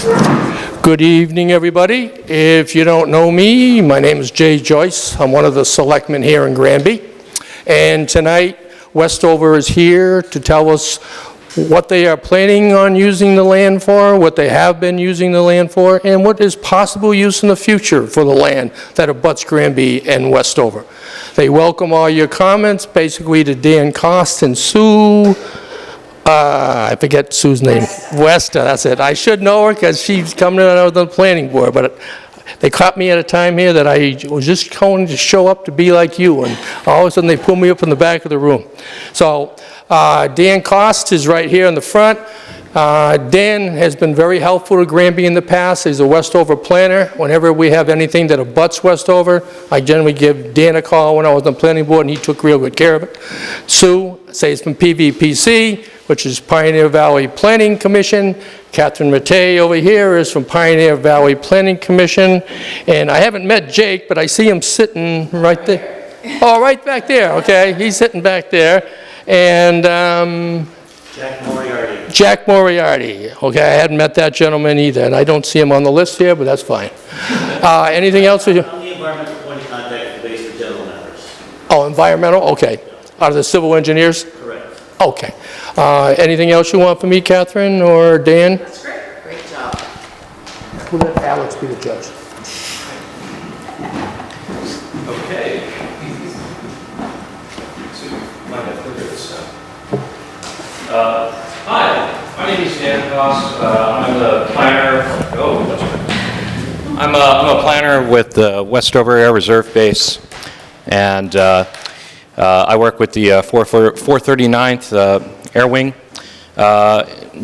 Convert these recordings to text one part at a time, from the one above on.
Good evening, everybody. If you don't know me, my name is J Joyce. I'm one of the selectmen here in Granby. And tonight, Westover is here to tell us what they are planning on using the land for, what they have been using the land for, and what is possible use in the future for the land that abuts Granby and Westover. They welcome all your comments, basically to Dan Cost and Sue. I forget Sue's name. Wester, that's it. I should know her because she's coming out of the planning board, but they caught me at a time here that I was just going to show up to be like you, and all of a sudden they pulled me up in the back of the room. So Dan Cost is right here in the front. Dan has been very helpful to Granby in the past. He's a Westover planner. Whenever we have anything that abuts Westover, I generally give Dan a call when I was on the planning board, and he took real good care of it. Sue says from PVPC, which is Pioneer Valley Planning Commission. Catherine Rattay over here is from Pioneer Valley Planning Commission. And I haven't met Jake, but I see him sitting right there. Oh, right back there, okay. He's sitting back there. And Jack Moriarty. Jack Moriarty. Okay, I hadn't met that gentleman either, and I don't see him on the list here, but that's fine. Anything else? I'm the environmental point of contact for base for general matters. Oh, environmental? Okay. Out of the civil engineers? Correct. Okay. Anything else you want from me, Catherine or Dan? That's great. Great job. We'll let Alex be the judge. Okay. Hi, my name is Dan Cost. I'm the planner. I'm a planner with the Westover Air Reserve Base, and I work with the 439th Air Wing.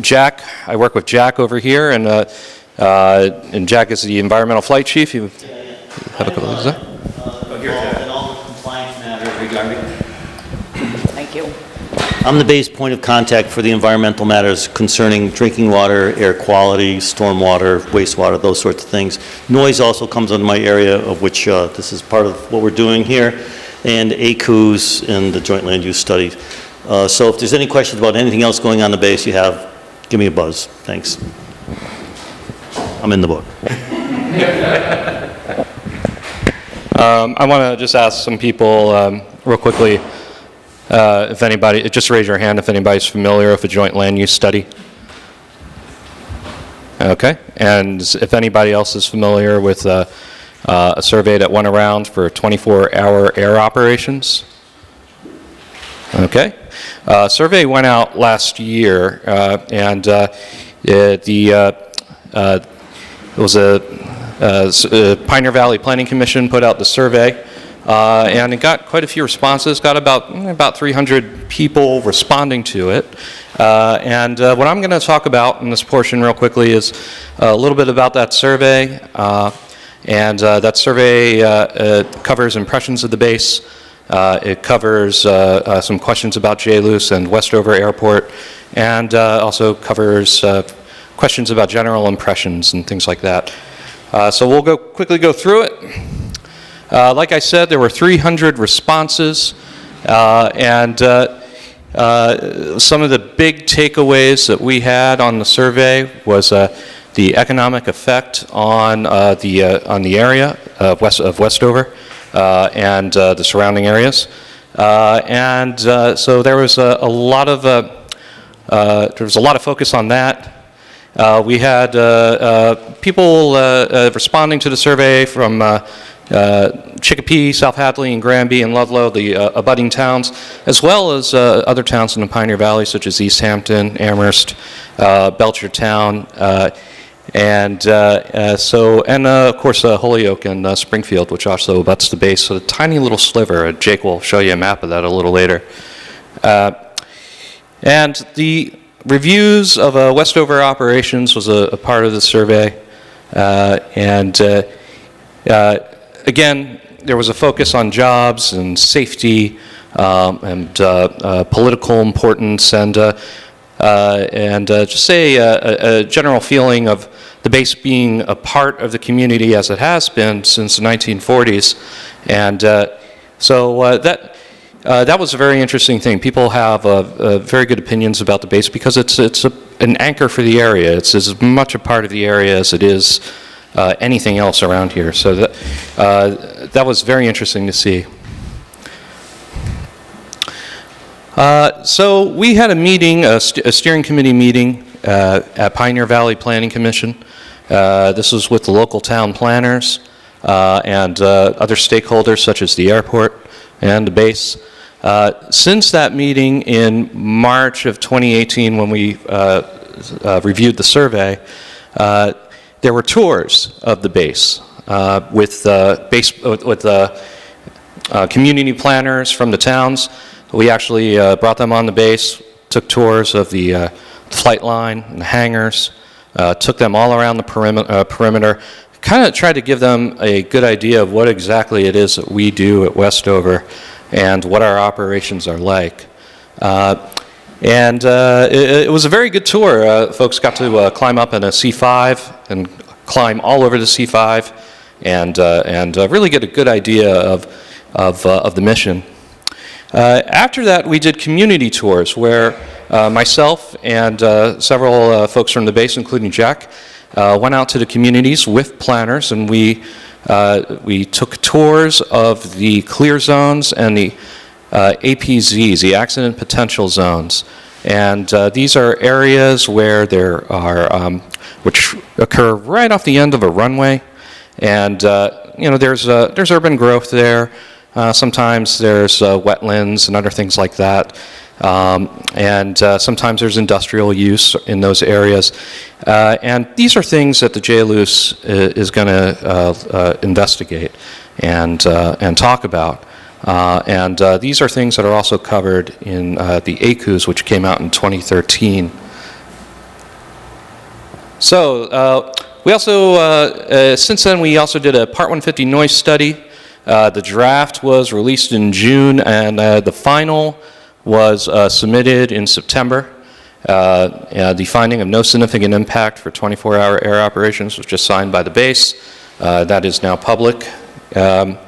Jack, I work with Jack over here, and Jack is the environmental flight chief. You have a couple of those there? In all the compliance matters regarding. Thank you. I'm the base point of contact for the environmental matters concerning drinking water, air quality, stormwater, wastewater, those sorts of things. Noise also comes under my area, of which this is part of what we're doing here, and ACUs and the joint land use study. So if there's any questions about anything else going on the base you have, give me a buzz. Thanks. I'm in the book. I want to just ask some people real quickly, if anybody, just raise your hand if anybody's familiar with a joint land use study. Okay, and if anybody else is familiar with a survey that went around for 24-hour air operations. Okay, survey went out last year, and it was a Pioneer Valley Planning Commission put out the survey, and it got quite a few responses. Got about 300 people responding to it. And what I'm going to talk about in this portion real quickly is a little bit about that survey. And that survey covers impressions of the base. It covers some questions about JLUIS and Westover Airport, and also covers questions about general impressions and things like that. So we'll quickly go through it. Like I said, there were 300 responses, and some of the big takeaways that we had on the survey was the economic effect on the area of Westover and the surrounding areas, and so there was a lot of focus on that. We had people responding to the survey from Chicopee, South Hadley, and Granby, and Ludlow, the abutting towns, as well as other towns in the Pioneer Valley, such as East Hampton, Amherst, Belchertown, and of course Holyoke and Springfield, which also abuts the base. So a tiny little sliver. Jake will show you a map of that a little later. And the reviews of Westover operations was a part of the survey, again, there was a focus on jobs and safety and political importance, and just a general feeling of the base being a part of the community as it has been since the 1940s. And that was a very interesting thing. People have very good opinions about the base because it's an anchor for the area. It's as much a part of the area as it is anything else around here. So that was very interesting to see. So we had a meeting, a steering committee meeting at Pioneer Valley Planning Commission. This was with the local town planners and other stakeholders such as the airport and the base. Since that meeting in March of 2018 when we reviewed the survey, there were tours of the base with community planners from the towns. We actually brought them on the base, took tours of the flight line and the hangars, took them all around the perimeter, kind of tried to give them a good idea of what exactly it is that we do at Westover and what our operations are like. It was a very good tour. Folks got to climb up in a C5 and climb all over the C5 and really get a good idea of the mission. After that, we did community tours where myself and several folks from the base, including Jack, went out to the communities with planners, and we took tours of the clear zones and the APZs, the accident potential zones. And these are areas where there are, which occur right off the end of a runway. And, there's urban growth there. Sometimes there's wetlands and other things like that. Sometimes there's industrial use in those areas. And these are things that the JLUS is going to investigate and talk about. These are things that are also covered in the ACUs, which came out in 2013. So we also, since then, we also did a Part 150 noise study. The draft was released in June, and the final was submitted in September. The finding of no significant impact for 24-hour air operations was just signed by the base. That is now public. In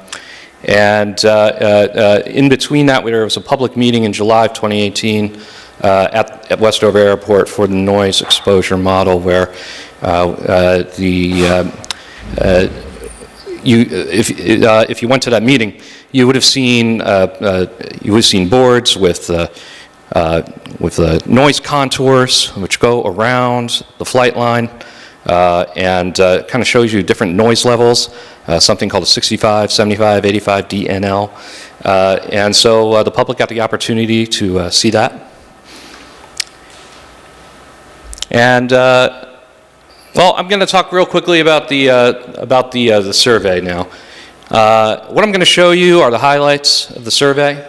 between that, there was a public meeting in July of 2018 at Westover Airport for the noise exposure model, where if you went to that meeting, you would have seen boards with noise contours which go around the flight line and kind of shows you different noise levels. Something called a 65, 75, 85 DNL, and so the public got the opportunity to see that. And well, I'm going to talk real quickly about the survey now. What I'm going to show you are the highlights of the survey.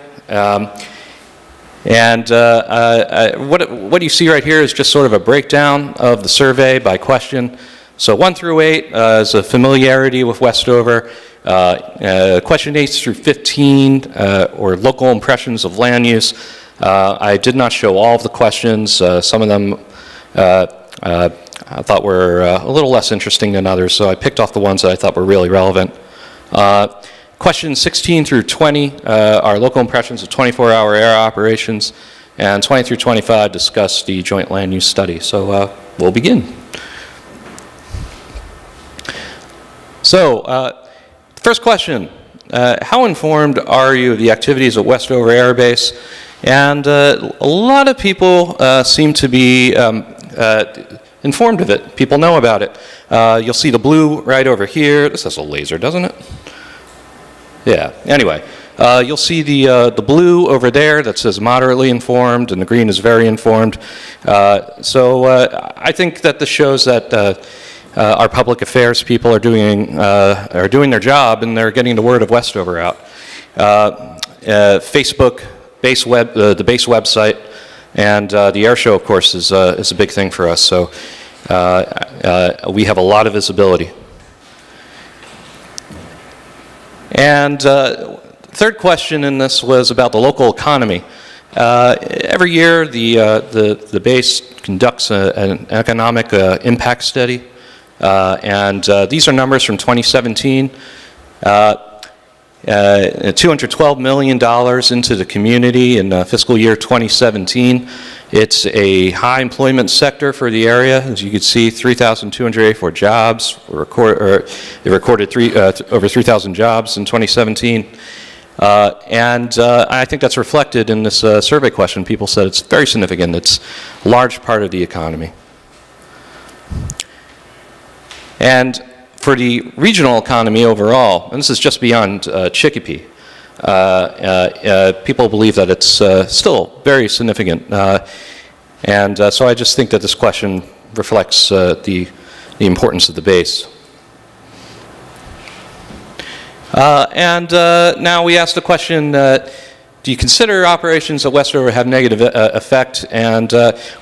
What you see right here is just sort of a breakdown of the survey by question. So 1 through 8 is a familiarity with Westover. Question 8 through 15 or local impressions of land use. I did not show all of the questions. Some of them I thought were a little less interesting than others, so I picked off the ones that I thought were really relevant. Questions 16 through 20 are local impressions of 24-hour air operations, and 20 through 25 discuss the joint land use study. So we'll begin. So, first question, how informed are you of the activities at Westover Air Base? And a lot of people seem to be informed of it. People know about it. You'll see the blue right over here. This has a laser, doesn't it? Yeah, anyway. You'll see the blue over there that says moderately informed, and the green is very informed. So I think that this shows that our public affairs people are doing their job, and they're getting the word of Westover out. Facebook, the base website, and the air show, of course, is a big thing for us. So we have a lot of visibility. And third question in this was about the local economy. Every year, the base conducts an economic impact study, and these are numbers from 2017. $212 million into the community in fiscal year 2017. It's a high employment sector for the area. As you can see, 3,284 jobs. It recorded over 3,000 jobs in 2017. And I think that's reflected in this survey question. People said it's very significant. It's a large part of the economy. And for the regional economy overall, and this is just beyond Chicopee, people believe that it's still very significant. So I just think that this question reflects the importance of the base. Now we asked the question, do you consider operations at Westover have negative effect? And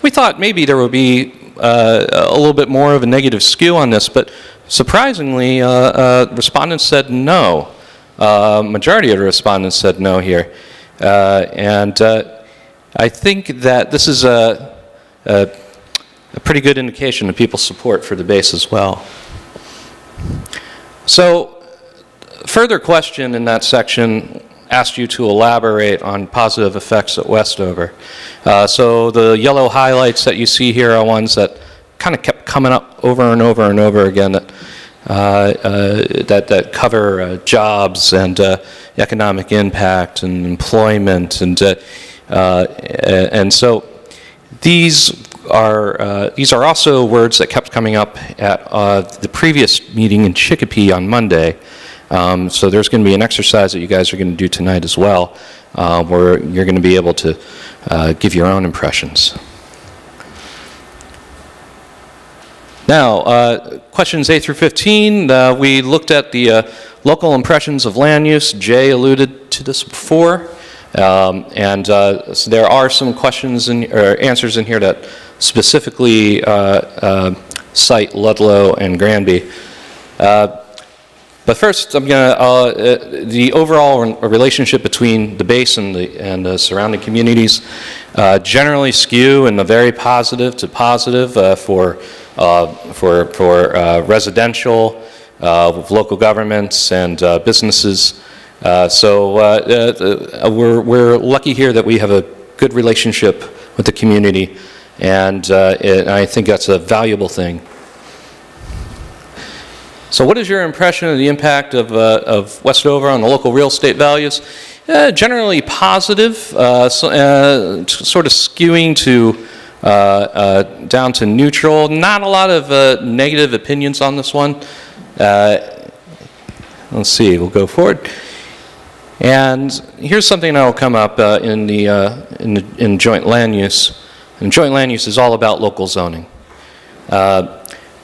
we thought maybe there would be a little bit more of a negative skew on this, but surprisingly, respondents said no. Majority of the respondents said no here. I think that this is a pretty good indication of people's support for the base as well. So, further question in that section asked you to elaborate on positive effects at Westover. So the yellow highlights that you see here are ones that kind of kept coming up over and over and over again that cover jobs and economic impact and employment, and so these are also words that kept coming up at the previous meeting in Chicopee on Monday. So there's going to be an exercise that you guys are going to do tonight as well, where you're going to be able to give your own impressions. Now, questions 8 through 15, we looked at the local impressions of land use. Jay alluded to this before. So there are some questions or answers in here that specifically cite Ludlow and Granby. But first, I'm going to the overall relationship between the base and the surrounding communities generally skew in a very positive to positive for residential, with local governments and businesses. So we're lucky here that we have a good relationship with the community, and I think that's a valuable thing. So what is your impression of the impact of Westover on the local real estate values? Generally positive, sort of skewing to down to neutral. Not a lot of negative opinions on this one. Let's see, we'll go forward. And here's something that will come up in joint land use. And joint land use is all about local zoning.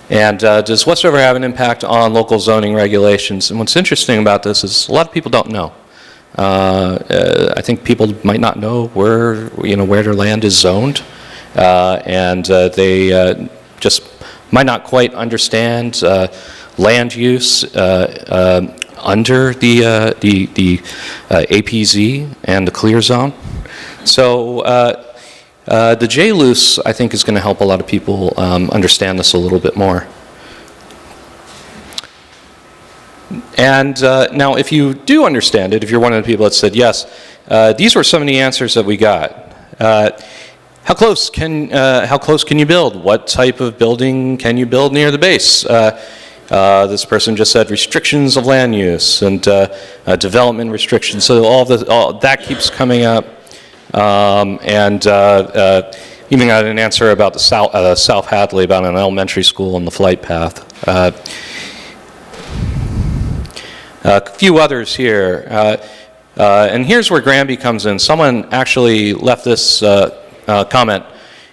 Does Westover have an impact on local zoning regulations? And what's interesting about this is a lot of people don't know. I think people might not know where their land is zoned, they just might not quite understand land use under the APZ and the clear zone. So the J-Loose, I think, is going to help a lot of people understand this a little bit more. And now, if you do understand it, if you're one of the people that said yes, these were some of the answers that we got. How close can you build? What type of building can you build near the base? This person just said restrictions of land use and development restrictions. So all that keeps coming up. Even got an answer about the South Hadley, about an elementary school and the flight path. A few others here. And here's where Granby comes in. Someone actually left this comment.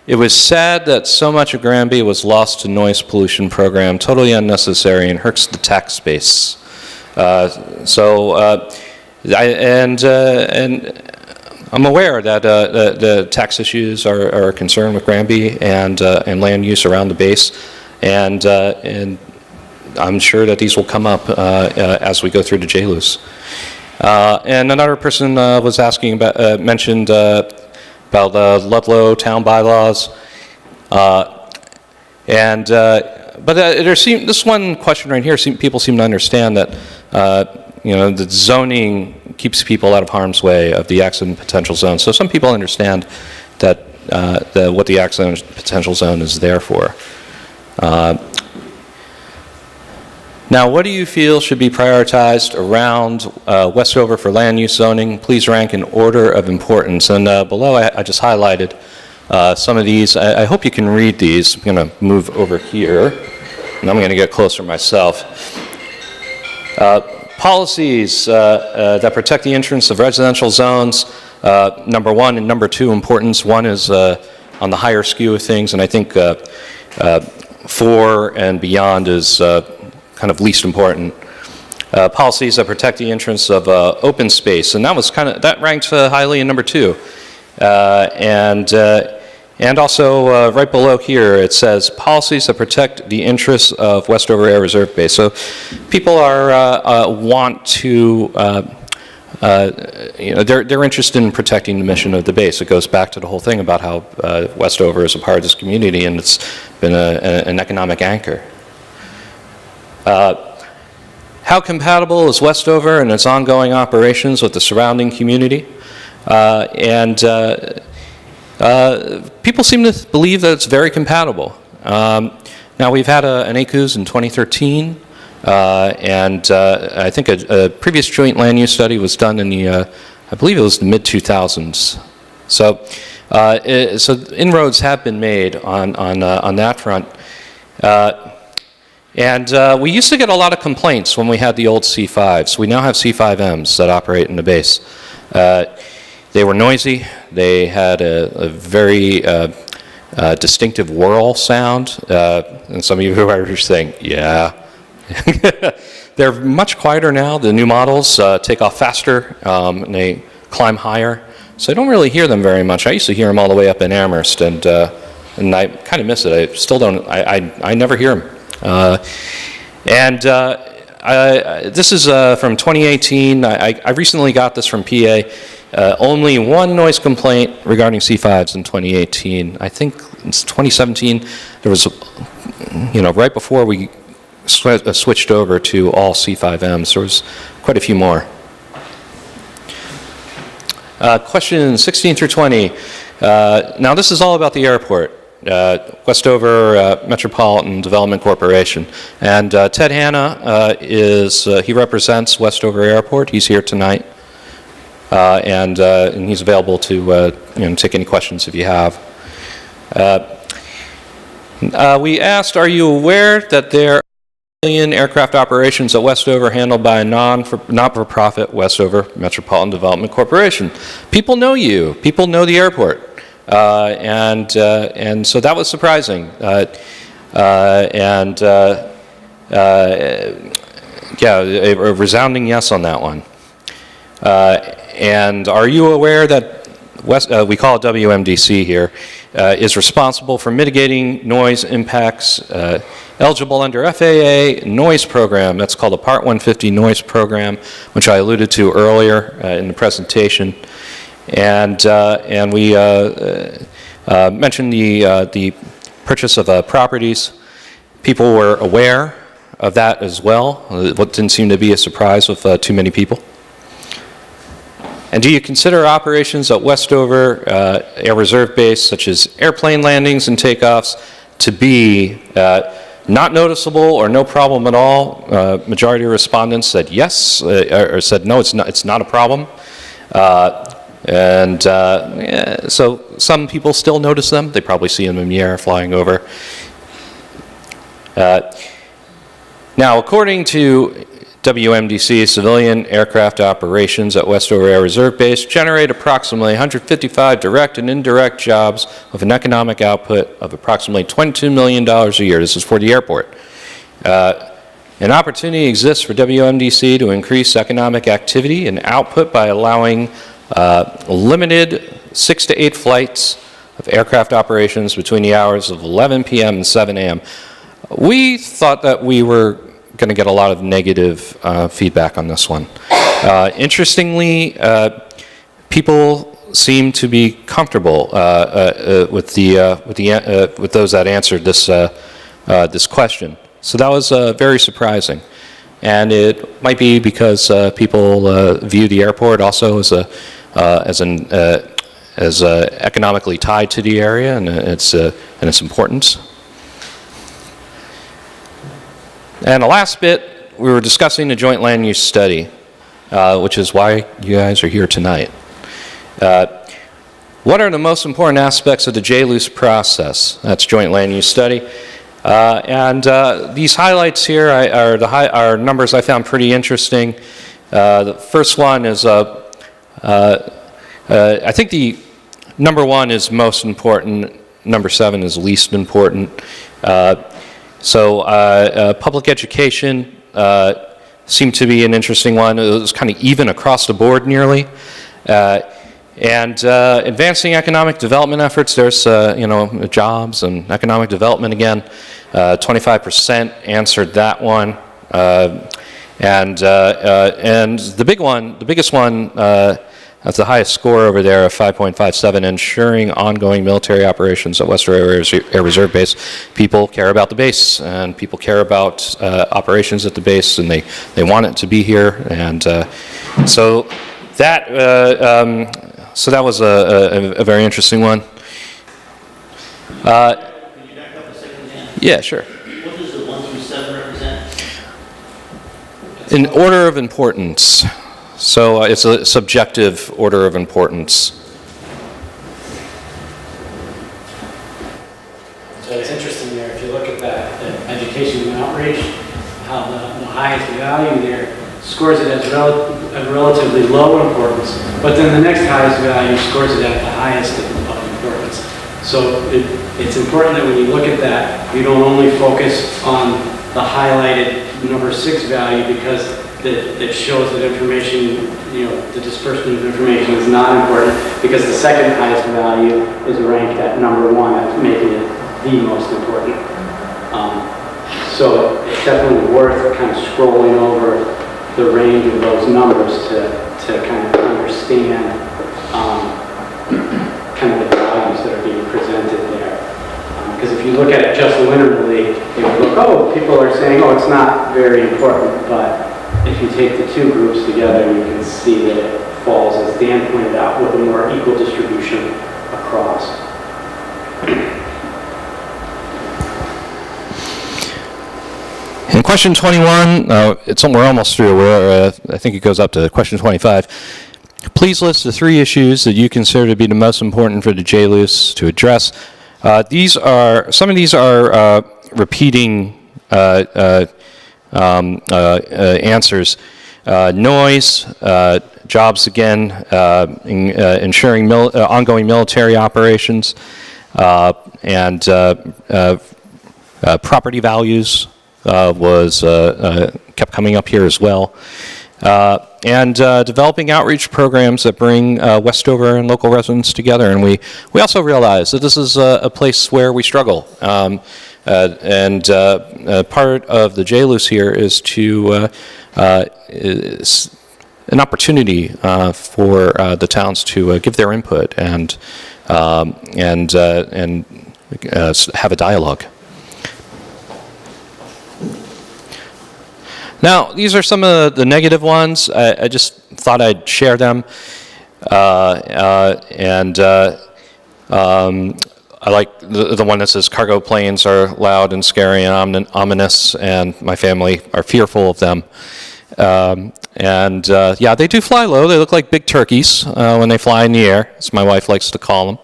It was sad that so much of Granby was lost to noise pollution program, totally unnecessary and hurts the tax base. I'm aware that the tax issues are a concern with Granby and land use around the base, and I'm sure that these will come up as we go through the J-Loose. And another person was asking about, mentioned about the Ludlow town bylaws, but this one question right here, people seem to understand that the zoning keeps people out of harm's way of the accident potential zone. So some people understand that what the accident potential zone is there for. Now, what do you feel should be prioritized around Westover for land use zoning? Please rank in order of importance. And below, I just highlighted some of these. I hope you can read these. I'm going to move over here, and I'm going to get closer myself. Policies that protect the interests of residential zones, number one and number two importance. One is on the higher skew of things, and I think 4 and beyond is kind of least important. Policies that protect the interests of open space, and that ranked highly in number 2. And also right below here it says policies that protect the interests of Westover Air Reserve Base. So people want to they're interested in protecting the mission of the base. It goes back to the whole thing about how Westover is a part of this community, and it's been an economic anchor. How compatible is Westover and its ongoing operations with the surrounding community? People seem to believe that it's very compatible. Now, we've had an ACUS in 2013, and I think a previous joint land use study was done in the, I believe it was the mid-2000s. So inroads have been made on that front. We used to get a lot of complaints when we had the old C5s. We now have C5Ms that operate in the base. They were noisy. They had a very distinctive whirl sound. And some of you are saying, yeah. They're much quieter now. The new models take off faster, and they climb higher. So I don't really hear them very much. I used to hear them all the way up in Amherst, and I kind of miss it. I still don't. I never hear them. This is from 2018. I recently got this from PA. Only one noise complaint regarding C5s in 2018. I think it's 2017. There was, right before we switched over to all C5Ms, there was quite a few more. Question 16 through 20. Now this is all about the airport. Westover Metropolitan Development Corporation. And Ted Hanna he represents Westover Airport. He's here tonight. And he's available to take any questions if you have. We asked, are you aware that there are million aircraft operations at Westover handled by a not-for-profit Westover Metropolitan Development Corporation? People know you. People know the airport. And so that was surprising. Yeah, a resounding yes on that one. And are you aware that we call it WMDC here, is responsible for mitigating noise impacts eligible under FAA noise program? That's called a Part 150 noise program, which I alluded to earlier in the presentation. And we mentioned the purchase of properties. People were aware of that as well. What didn't seem to be a surprise with too many people. And do you consider operations at Westover Air Reserve Base, such as airplane landings and takeoffs, to be not noticeable or no problem at all? Majority of respondents said yes, or said no, it's not a problem. So some people still notice them. They probably see them in the air flying over. Now, according to WMDC, civilian aircraft operations at Westover Air Reserve Base generate approximately 155 direct and indirect jobs with an economic output of approximately $22 million a year. This is for the airport. An opportunity exists for WMDC to increase economic activity and output by allowing limited 6 to 8 flights of aircraft operations between the hours of 11 p.m. and 7 a.m. We thought that we were going to get a lot of negative feedback on this one. Interestingly, people seem to be comfortable with those that answered this question. So that was very surprising. and it might be because people view the airport also as economically tied to the area and its importance. And the last bit, we were discussing the joint land use study, which is why you guys are here tonight. What are the most important aspects of the JLUIS process? That's joint land use study. These highlights here are numbers I found pretty interesting. The first one is, I think the number 1 is most important, number 7 is least important. Public education seemed to be an interesting one. It was kind of even across the board nearly. Advancing economic development efforts, there's jobs and economic development again. 25% answered that one. The biggest one, that's the highest score over there of 5.57, ensuring ongoing military operations at Westover Air Reserve Base. People care about the base, and people care about operations at the base, and they want it to be here. And so that was a very interesting one. Can you back up a second, Dan? Yeah, sure. What does the 1 through 7 represent? In order of importance. So it's a subjective order of importance. So it's interesting there, if you look at that, the education and outreach, how the highest value there scores it as a relatively low importance, but then the next highest value scores it at the highest of importance. So it's important that when you look at that, you don't only focus on the highlighted number 6 value, because that shows that information, the disbursement of information is not important, because the second highest value is ranked at number 1, at making it the most important. So it's definitely worth kind of scrolling over the range of those numbers to kind of understand kind of the values that are being presented there. Because if you look at it just linearly, you look, oh, people are saying, oh, it's not very important, but if you take the two groups together, you can see that it falls, as Dan pointed out, with a more equal distribution across. In question 21, we're almost through. I think it goes up to question 25. Please list the 3 issues that you consider to be the most important for the JLUIS to address. Some of these are repeating answers. Noise, jobs again, ensuring ongoing military operations, and property values kept coming up here as well. And developing outreach programs that bring Westover and local residents together. And we also realize that this is a place where we struggle. Part of the JLUIS here is is an opportunity for the towns to give their input and have a dialogue. Now, these are some of the negative ones. I just thought I'd share them. I like the one that says cargo planes are loud and scary and ominous, and my family are fearful of them. Yeah, they do fly low. They look like big turkeys when they fly in the air, as my wife likes to call them.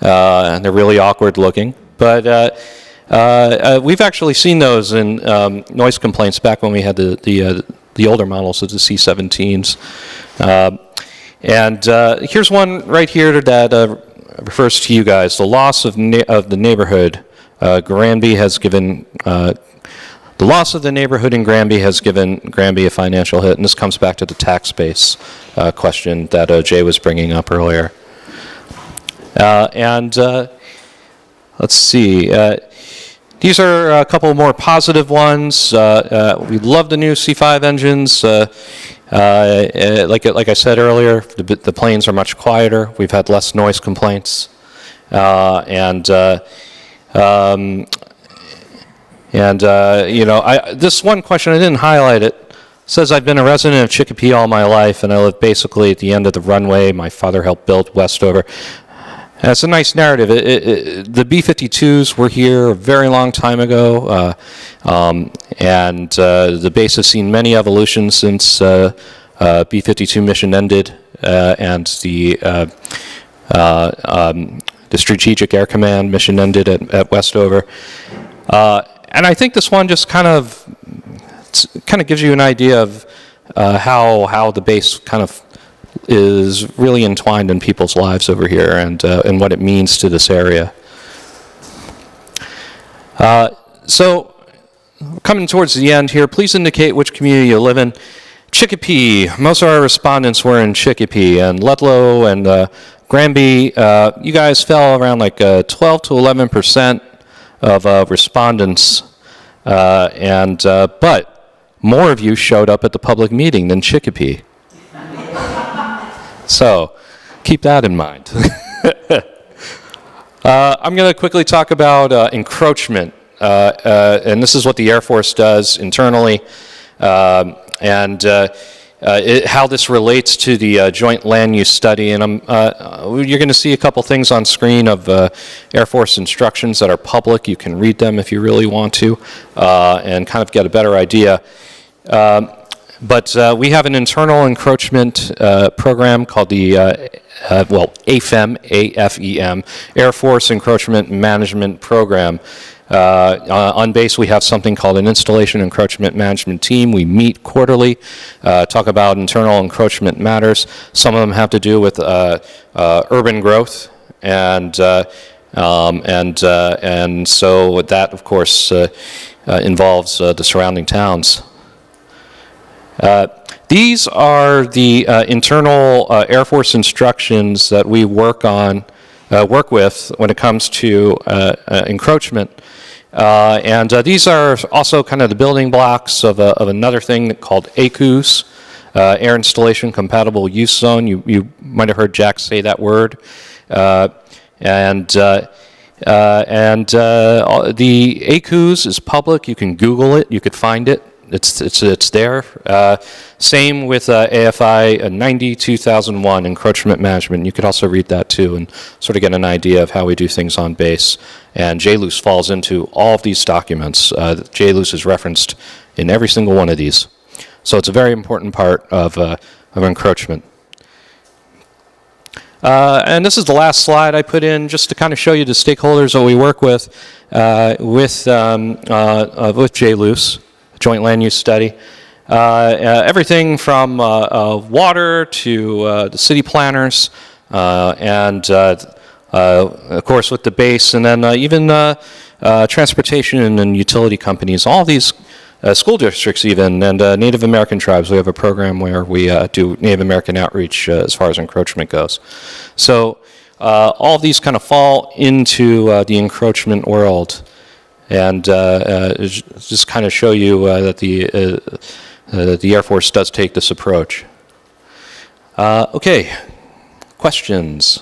And they're really awkward looking. But we've actually seen those in noise complaints back when we had the older models of the C-17s. Here's one right here that refers to you guys. The loss of the neighborhood. Granby has given the loss of the neighborhood in Granby has given Granby a financial hit, and this comes back to the tax base question that Jay was bringing up earlier. Let's see. These are a couple more positive ones. We love the new C5 engines. Like I said earlier, the planes are much quieter. We've had less noise complaints. This one question, I didn't highlight it, Says, I've been a resident of Chicopee all my life, and I live basically at the end of the runway. My father helped build Westover. That's a nice narrative. The B-52s were here a very long time ago, and the base has seen many evolutions since B-52 mission ended, and the Strategic Air Command mission ended at Westover. And I think this one just kind of gives you an idea of how the base kind of is really entwined in people's lives over here, and what it means to this area. So, coming towards the end here, please indicate which community you live in. Chicopee, most of our respondents were in Chicopee, and Ludlow and Granby, you guys fell around like 12 to 11% of respondents, but more of you showed up at the public meeting than Chicopee. So, keep that in mind. I'm going to quickly talk about encroachment, and this is what the Air Force does internally, and how this relates to the joint land use study. And you're going to see a couple things on screen of Air Force instructions that are public. You can read them if you really want to, and kind of get a better idea. But we have an internal encroachment program called the AFEM, A-F-E-M, Air Force Encroachment Management Program. On base, we have something called an Installation Encroachment Management Team. We meet quarterly, talk about internal encroachment matters. Some of them have to do with urban growth, and so that, of course, involves the surrounding towns. These are the internal Air Force instructions that we work with when it comes to encroachment. And these are also kind of the building blocks of another thing called ACUS, Air Installation Compatible Use Zone. You might have heard Jack say that word. The ACUS is public. You can Google it. You could find it. It's there. Same with AFI 90-2001 encroachment management. You could also read that too and sort of get an idea of how we do things on base. And JLUIS falls into all of these documents. JLUIS is referenced in every single one of these. So it's a very important part of encroachment. And this is the last slide I put in just to kind of show you the stakeholders that we work with JLUIS. Joint land use study. Everything from water to the city planners, and of course with the base, and then even transportation and utility companies, all these school districts even, and Native American tribes. We have a program where we do Native American outreach as far as encroachment goes. So all of these kind of fall into the encroachment world. And just kind of show you that the Air Force does take this approach. Okay, questions?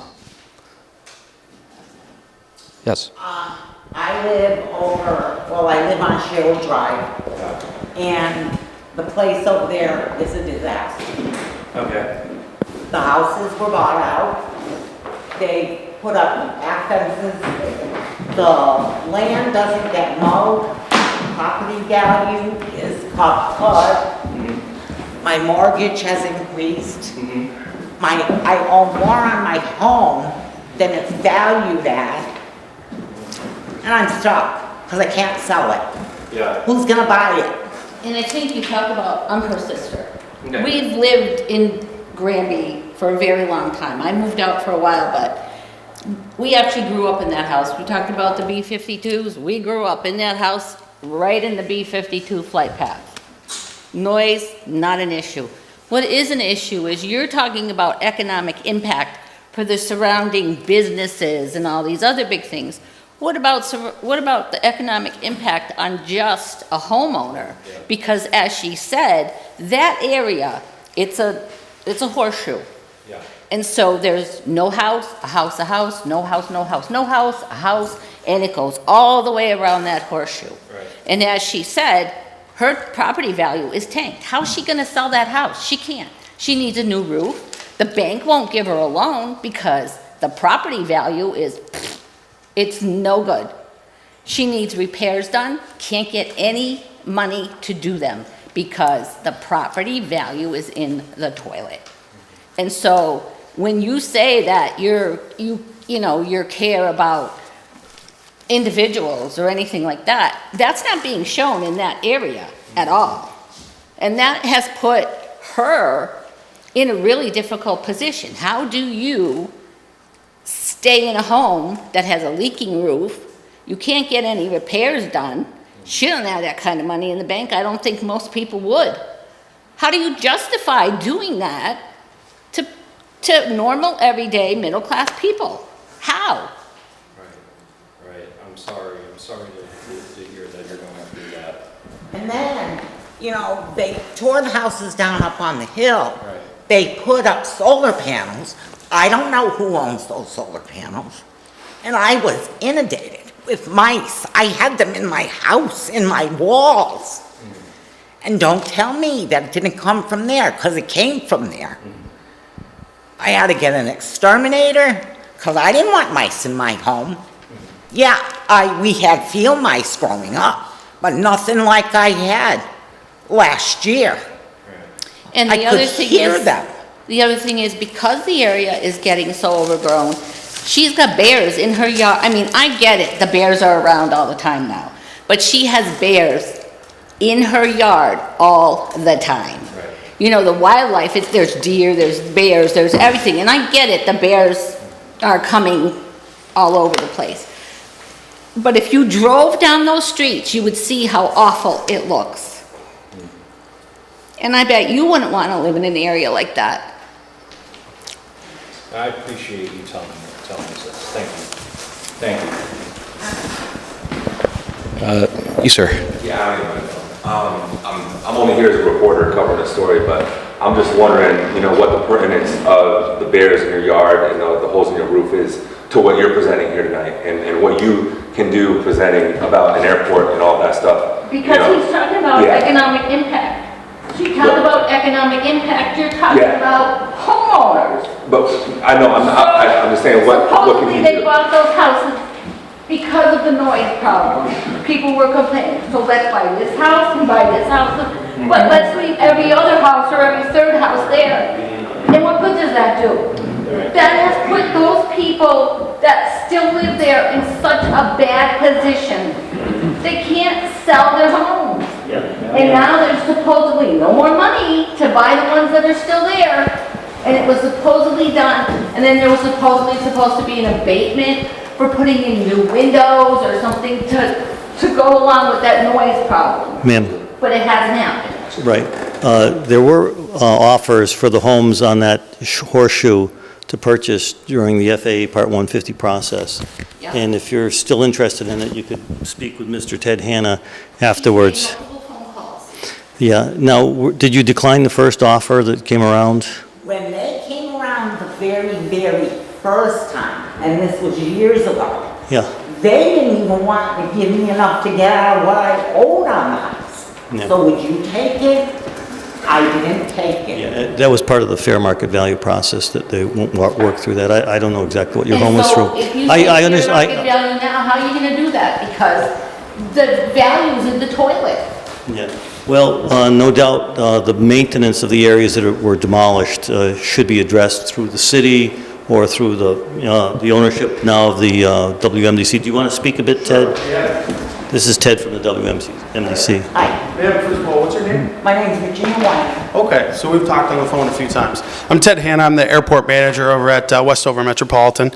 Yes? I live on Sherwood Drive, and the place over there is a disaster. Okay. The houses were bought out. They put up back fences. The land doesn't get mowed. Property value is cut. My mortgage has increased. I owe more on my home than it's valued at. And I'm stuck because I can't sell it. Yeah. Who's gonna buy it? And I think you talk about, I'm her sister. Okay. We've lived in Granby for a very long time. I moved out for a while, but we actually grew up in that house. We talked about the B-52s. We grew up in that house right in the B-52 flight path. Noise, not an issue. What is an issue is you're talking about economic impact for the surrounding businesses and all these other big things. What about the economic impact on just a homeowner? Yeah. Because as she said, that area, it's a horseshoe. Yeah. And so there's no house, a house, a house, no house, no house, no house, a house, and it goes all the way around that horseshoe. Right. And as she said, her property value is tanked. How's she gonna sell that house? She can't. She needs a new roof. The bank won't give her a loan because the property value is, it's no good. She needs repairs done, can't get any money to do them because the property value is in the toilet. And so when you say that you care about individuals or anything like that, that's not being shown in that area at all. And that has put her in a really difficult position. How do you stay in a home that has a leaking roof? You can't get any repairs done. She doesn't have that kind of money in the bank. I don't think most people would. How do you justify doing that to normal, everyday, middle-class people? How? Right. I'm sorry to hear that you're going through that. And then, they tore the houses down up on the hill. Right. They put up solar panels. I don't know who owns those solar panels. And I was inundated with mice. I had them in my house, in my walls. And don't tell me that it didn't come from there, because it came from there. I had to get an exterminator, because I didn't want mice in my home. Yeah, we had field mice growing up, but nothing like I had last year. And I could hear them. The other thing is, because the area is getting so overgrown, she's got bears in her yard. I mean, I get it, the bears are around all the time now, but she has bears in her yard all the time. Right. The wildlife, there's deer, there's bears, there's everything, and I get it, the bears are coming all over the place. But if you drove down those streets, you would see how awful it looks. And I bet you wouldn't want to live in an area like that. I appreciate you telling us this. Thank you. Yes, sir. Yeah, I don't even know. I'm only here as a reporter covering the story, but I'm just wondering, what the pertinence of the bears in your yard and the holes in your roof is to what you're presenting here tonight, and what you can do presenting about an airport and all that stuff. Because he's talking about economic impact. She talked about economic impact, you're talking about homeowners. But I know, I'm just saying, what can Supposedly you they do? bought those houses because of the noise problem. People were complaining, so let's buy this house and buy this house, but let's leave every other house or every third house there. And what good does that do? That has put those people that still live there in such a bad position. They can't sell their homes. And now there's supposedly no more money to buy the ones that are still there. And it was supposedly done, and then there was supposedly supposed to be an abatement for putting in new windows or something to go along with that noise problem. Ma'am. But it hasn't happened. Right. There were offers for the homes on that Horseshoe to purchase during the FAA Part 150 process. Yeah. And if you're still interested in it, you could speak with Mr. Ted Hanna afterwards. Multiple phone calls. Yeah. Now, did you decline the first offer that came around? When they came around the very, very first time, and this was years ago, Yeah. they didn't even want to give me enough to get out of what I owed on the house. Yeah. So would you take it? I didn't take it. Yeah, that was part of the fair market value process, that they won't work through that. I don't know exactly what your home was through. And so if you say fair market value now, how are you gonna do that? Because the value's in the toilet. Yeah. Well, no doubt, the maintenance of the areas that were demolished should be addressed through the city or through the ownership now of the WMDC. Do you want to speak a bit, Ted? Yeah. This is Ted from the WMDC. Hi, Ma'am, first of all, what's your name? my name's Virginia White. Okay, so we've talked on the phone a few times. I'm Ted Hanna. I'm the airport manager over at Westover Metropolitan.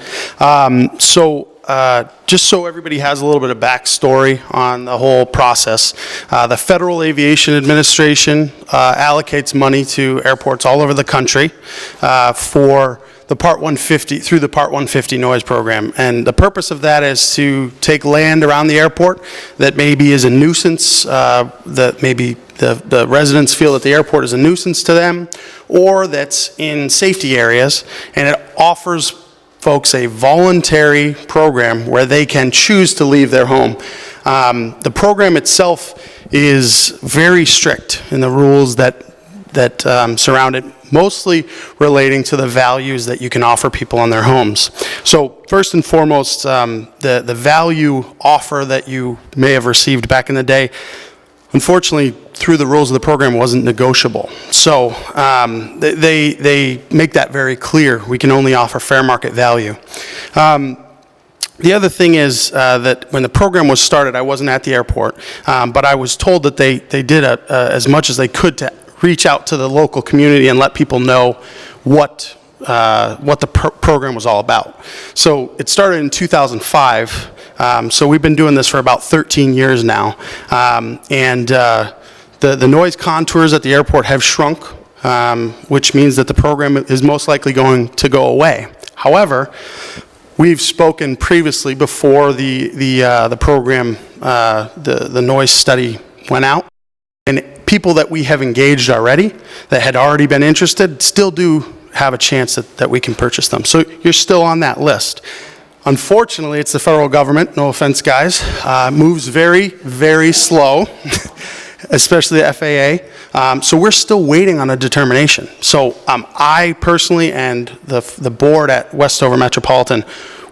Just so everybody has a little bit of backstory on the whole process, the Federal Aviation Administration allocates money to airports all over the country for the Part 150, through the Part 150 noise program. And the purpose of that is to take land around the airport that maybe is a nuisance, that maybe the residents feel that the airport is a nuisance to them, or that's in safety areas, and it offers folks a voluntary program where they can choose to leave their home. The program itself is very strict in the rules that surround it, mostly relating to the values that you can offer people on their homes. So first and foremost, the value offer that you may have received back in the day, unfortunately, through the rules of the program, wasn't negotiable. So they make that very clear. We can only offer fair market value. The other thing is that when the program was started, I wasn't at the airport, but I was told that they did as much as they could to reach out to the local community and let people know what the program was all about. So it started in 2005. So we've been doing this for about 13 years now. The noise contours at the airport have shrunk, which means that the program is most likely going to go away. However, we've spoken previously before the program, the noise study went out, and people that we have engaged already, that had already been interested, still do have a chance that we can purchase them. So you're still on that list. Unfortunately, it's the federal government, no offense guys, moves very, very slow, especially the FAA. So we're still waiting on a determination. So I personally and the board at Westover Metropolitan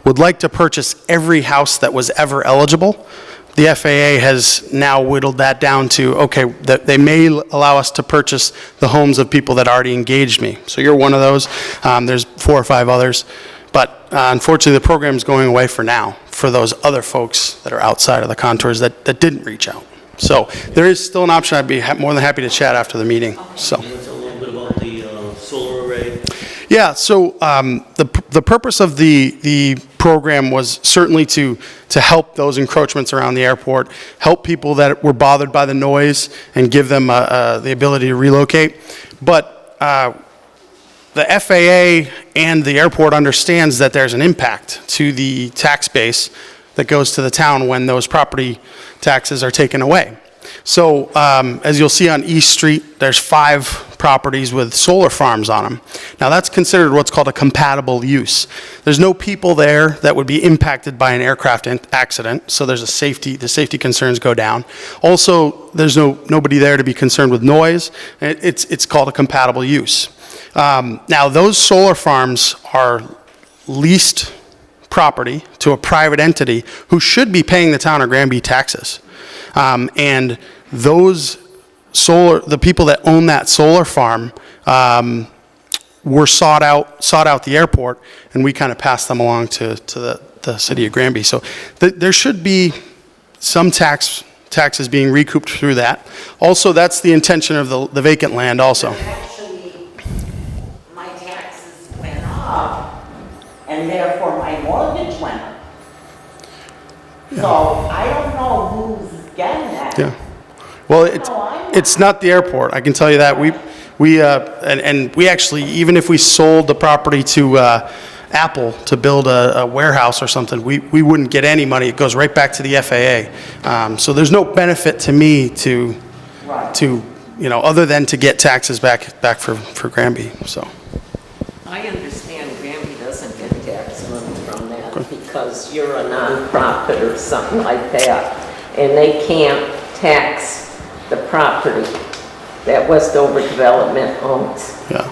would like to purchase every house that was ever eligible. The FAA has now whittled that down to, okay, that they may allow us to purchase the homes of people that already engaged me. So you're one of those. There's 4 or 5 others. But unfortunately, the program is going away for now for those other folks that are outside of the contours that didn't reach out. So there is still an option. I'd be more than happy to chat after the meeting. So. Can you tell a little bit about the solar array? Yeah, so the purpose of the program was certainly to help those encroachments around the airport, help people that were bothered by the noise and give them the ability to relocate. But the FAA and the airport understands that there's an impact to the tax base that goes to the town when those property taxes are taken away. So as you'll see on East Street, there's 5 properties with solar farms on them. Now that's considered what's called a compatible use. There's no people there that would be impacted by an aircraft accident, so there's the safety concerns go down. Also, there's nobody there to be concerned with noise. It's called a compatible use. Now those solar farms are leased property to a private entity who should be paying the town of Granby taxes. And the people that own that solar farm were sought out the airport, and we kind of passed them along to the city of Granby. So there should be some taxes being recouped through that. Also, that's the intention of the vacant land also. Actually, my taxes went up, and therefore my mortgage went up. So I don't know who's getting that. Yeah. Well, it's not the airport, I can tell you that. We actually, even if we sold the property to Apple to build a warehouse or something, we wouldn't get any money. It goes right back to the FAA. So there's no benefit to me to other than to get taxes back for Granby. So. I understand Granby doesn't get tax money from that because you're a nonprofit or something like that, and they can't tax the property that Westover Development owns. Yeah.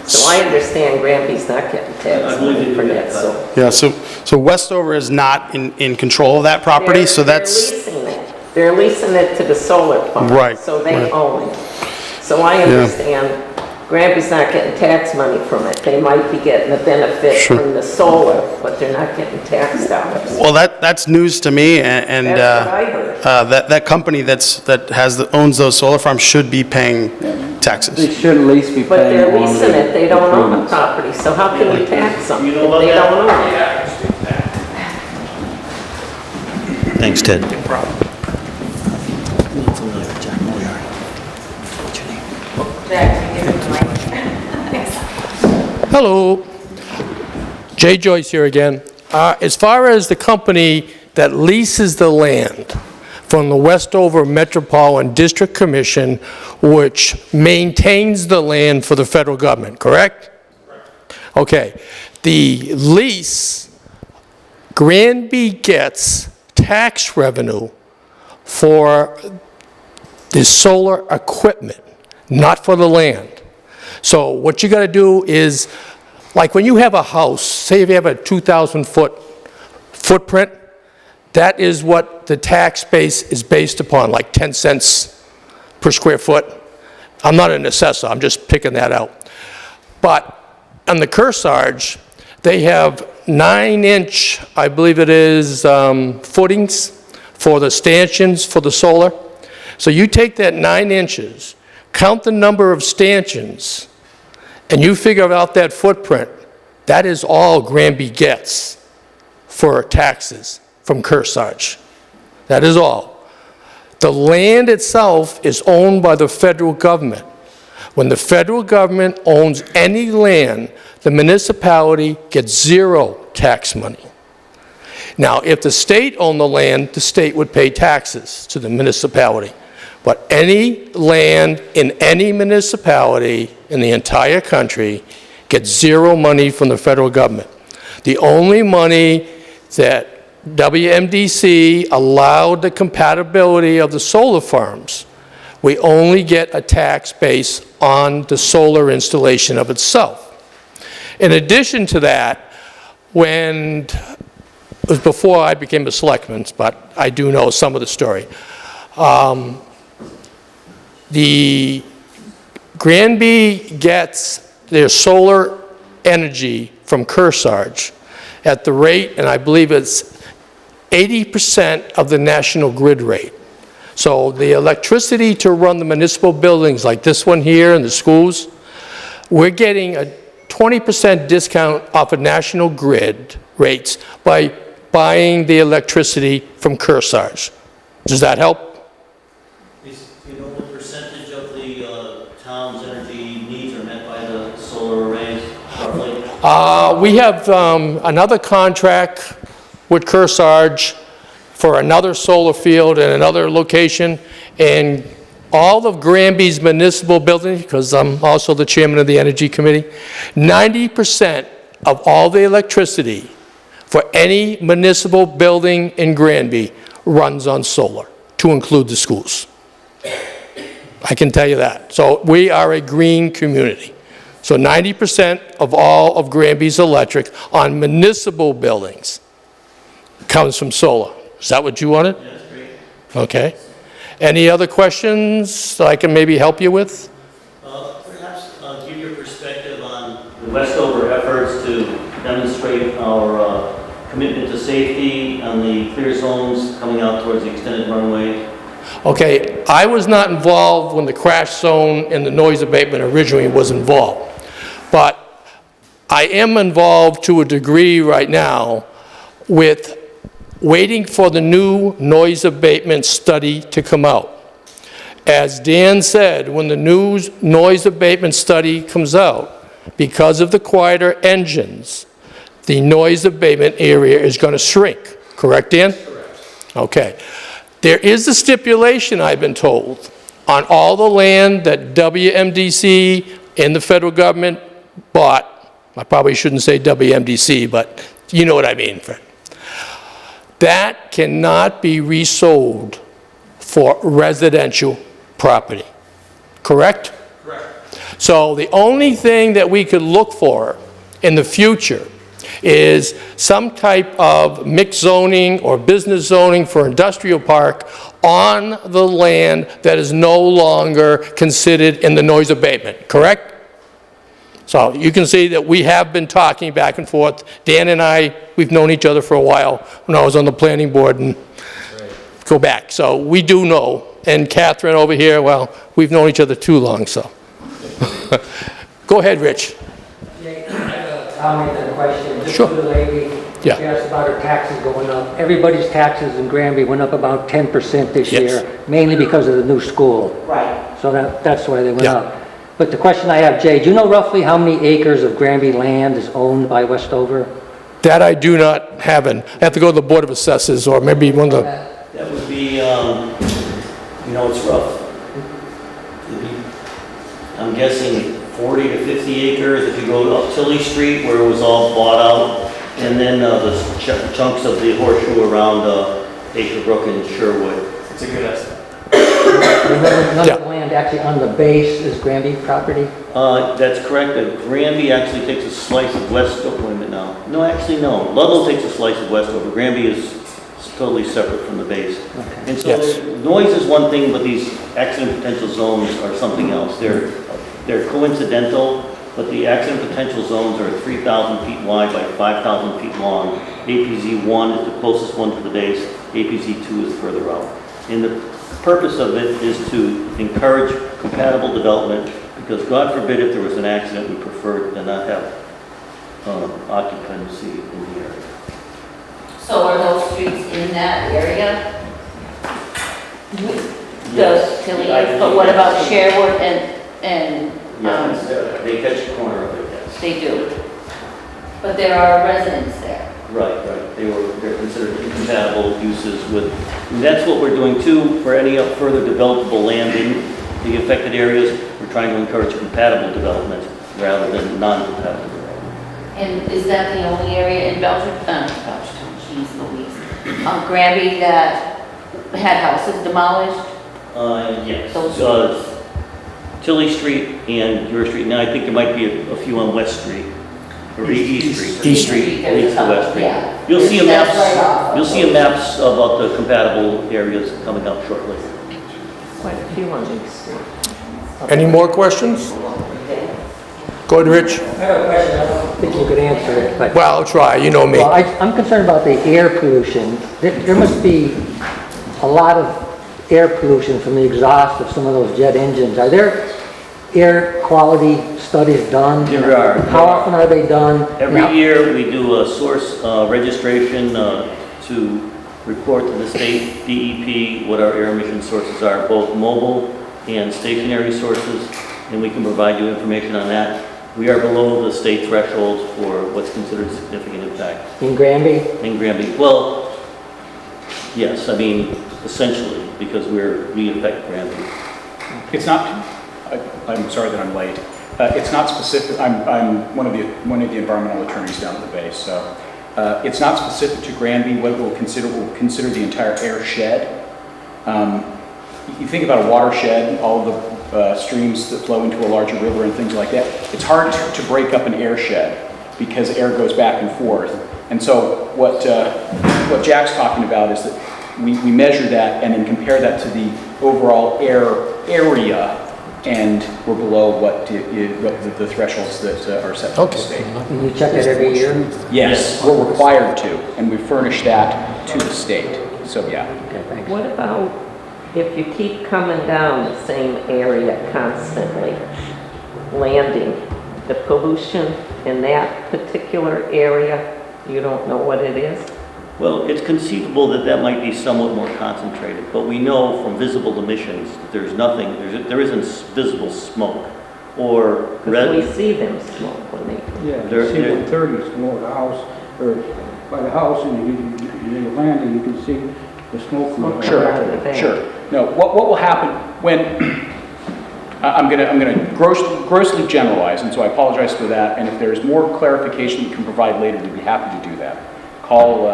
So I understand Granby's not getting tax money for that, so. Yeah, so Westover is not in control of that property, so that's... They're leasing it. They're leasing it to the solar farm. Right, So they right. own it. So I understand Granby's not getting tax money from it. They might be getting the benefit Sure. from the solar, but they're not getting tax dollars. Well, that's news to me, and That's what I heard. that company that owns those solar farms should be paying taxes. They should at least be paying. But they're on leasing the it, they don't own the improvements. property, so how can we tax them if You know about they that? don't own it? Thanks, Ted. Hello. J Joyce here again. As far as the company that leases the land from the Westover Metropolitan District Commission, which maintains the land for the federal government, correct? Okay. The lease, Granby gets tax revenue for There's solar equipment, not for the land. So what you got to do is, like when you have a house, say if you have a 2,000-foot footprint, that is what the tax base is based upon, like 10 cents per square foot. I'm not an assessor, I'm just picking that out. But on the Kearsarge, they have 9-inch, I believe it is, footings for the stanchions for the solar. So you take that 9 inches, count the number of stanchions, and you figure out that footprint. That is all Granby gets for taxes from Kearsarge. That is all. The land itself is owned by the federal government. When the federal government owns any land, the municipality gets 0 tax money. Now, if the state owned the land, the state would pay taxes to the municipality. But any land in any municipality in the entire country gets 0 money from the federal government. The only money that WMDC allowed the compatibility of the solar farms, we only get a tax base on the solar installation of itself. In addition to that, when, it was before I became a selectman, but I do know some of the story. The Granby gets their solar energy from Kearsarge at the rate, and I believe it's 80% of the national grid rate. So the electricity to run the municipal buildings like this one here and the schools, we're getting a 20% discount off of national grid rates by buying the electricity from Kearsarge. Does that help? Do you know what percentage of the town's energy needs are met by the solar arrays, roughly? We have another contract with Kearsarge for another solar field in another location, and all of Granby's municipal buildings, because I'm also the chairman of the Energy Committee, 90% of all the electricity for any municipal building in Granby runs on solar, to include the schools. I can tell you that. So we are a green community. So 90% of all of Granby's electric on municipal buildings comes from solar. Is that what you wanted? Yeah, that's great. Okay. Any other questions that I can maybe help you with? Perhaps give your perspective on the Westover efforts to demonstrate our commitment to safety on the clear zones coming out towards the extended runway. Okay, I was not involved when the crash zone and the noise abatement originally was involved. But I am involved to a degree right now with waiting for the new noise abatement study to come out. As Dan said, when the new noise abatement study comes out, because of the quieter engines, the noise abatement area is going to shrink. Correct, Dan? Correct. Okay. There is a stipulation, I've been told, on all the land that WMDC and the federal government bought. I probably shouldn't say WMDC, but you know what I mean, Fred. That cannot be resold for residential property. Correct? Correct. So the only thing that we could look for in the future is some type of mixed zoning or business zoning for industrial park on the land that is no longer considered in the noise abatement, correct? So you can see that we have been talking back and forth. Dan and I, we've known each other for a while when I was on the planning board and go back. So we do know. And Catherine over here, well, we've known each other too long, so. Go ahead, Rich. Jay, I have a comment and a question. This Sure. is the lady. Yeah. She asked about her taxes going up. Everybody's taxes in Granby went up about 10% this Yes. year, mainly because of the new school. Right. So that's why they went Yeah. up. But the question I have, Jay, do you know roughly how many acres of Granby land is owned by Westover? That I do not have. I have to go to the Board of Assessors or maybe one of the, That would be, it's rough. It'd be, I'm guessing 40 to 50 acres if you go up Tilly Street where it was all bought out, and then the chunks of the horseshoe around Acre Brook and Sherwood. It's a good estimate. None Yeah. of the land actually on the base is Granby property? That's correct. Granby actually takes a slice of Westover. Wait a minute now. No, actually, no. Ludlow takes a slice of Westover. Granby is totally separate from the base. Okay. And so Yes. noise is one thing, but these accident potential zones are something else. They're coincidental, but the accident potential zones are 3,000 feet wide by 5,000 feet long. APZ 1 is the closest one to the base. APZ 2 is further out. And the purpose of it is to encourage compatible development, because God forbid if there was an accident, we prefer to not have occupancy in the area. So are those streets in that area? Yes. Tilly, but what about Sherwood and, Yes, they catch the corner of it, yes. they do? But there are residents there. Right. They're considered incompatible uses with, and that's what we're doing too, for any further developable land in the affected areas. We're trying to encourage compatible development rather than non-compatible development. And is that the only area in Belchertown, geez Louise, Granby that had houses demolished? Yes. Those Tilly Street and your street. Now I think there might be a few on West Street. Or East Street. East Street leads to West Street. Yeah. You'll see a That's right off. You'll see a maps about the compatible areas coming up shortly. Quite a few on these streets. Any more questions? Go ahead, Rich. I have a question, I don't think you could answer it, but... Well, I'll try, you know me. Well, I'm concerned about the air pollution. There must be a lot of air pollution from the exhaust of some of those jet engines. Are there air quality studies done? There are. How often are they done? Every Now- year, we do a source registration to report to the state DEP what our air emission sources are, both mobile and stationary sources, and we can provide you information on that. We are below the state threshold for what's considered significant impact In Granby? in Granby. Well, yes, I mean, essentially, because we affect Granby. It's not, I'm sorry that I'm late. It's not specific, I'm one of the environmental attorneys down at the base, so it's not specific to Granby. What we'll consider the entire air shed. You think about a watershed, all of the streams that flow into a larger river and things like that. It's hard to break up an air shed because air goes back and forth. And so what Jack's talking about is that we measure that and then compare that to the overall air area, and we're below what the thresholds that are set by the state. And you check it every year? Yes, we're required to, and we furnish that to the state. So yeah. Okay, thanks. What about if you keep coming down the same area constantly, landing, the pollution in that particular area, you don't know what it is? Well, it's conceivable that that might be somewhat more concentrated, but we know from visible emissions that there's nothing, there isn't visible smoke or Because we see them smoke when they come. Yeah, There- you see there- 130s come over the house, or by the house, and you land, and you can see the smoke. from the- Sure. Out of the bank. Sure. No, what will happen when, I'm gonna grossly generalize, and so I apologize for that, and if there's more clarification we can provide later, we'd be happy to do that. Call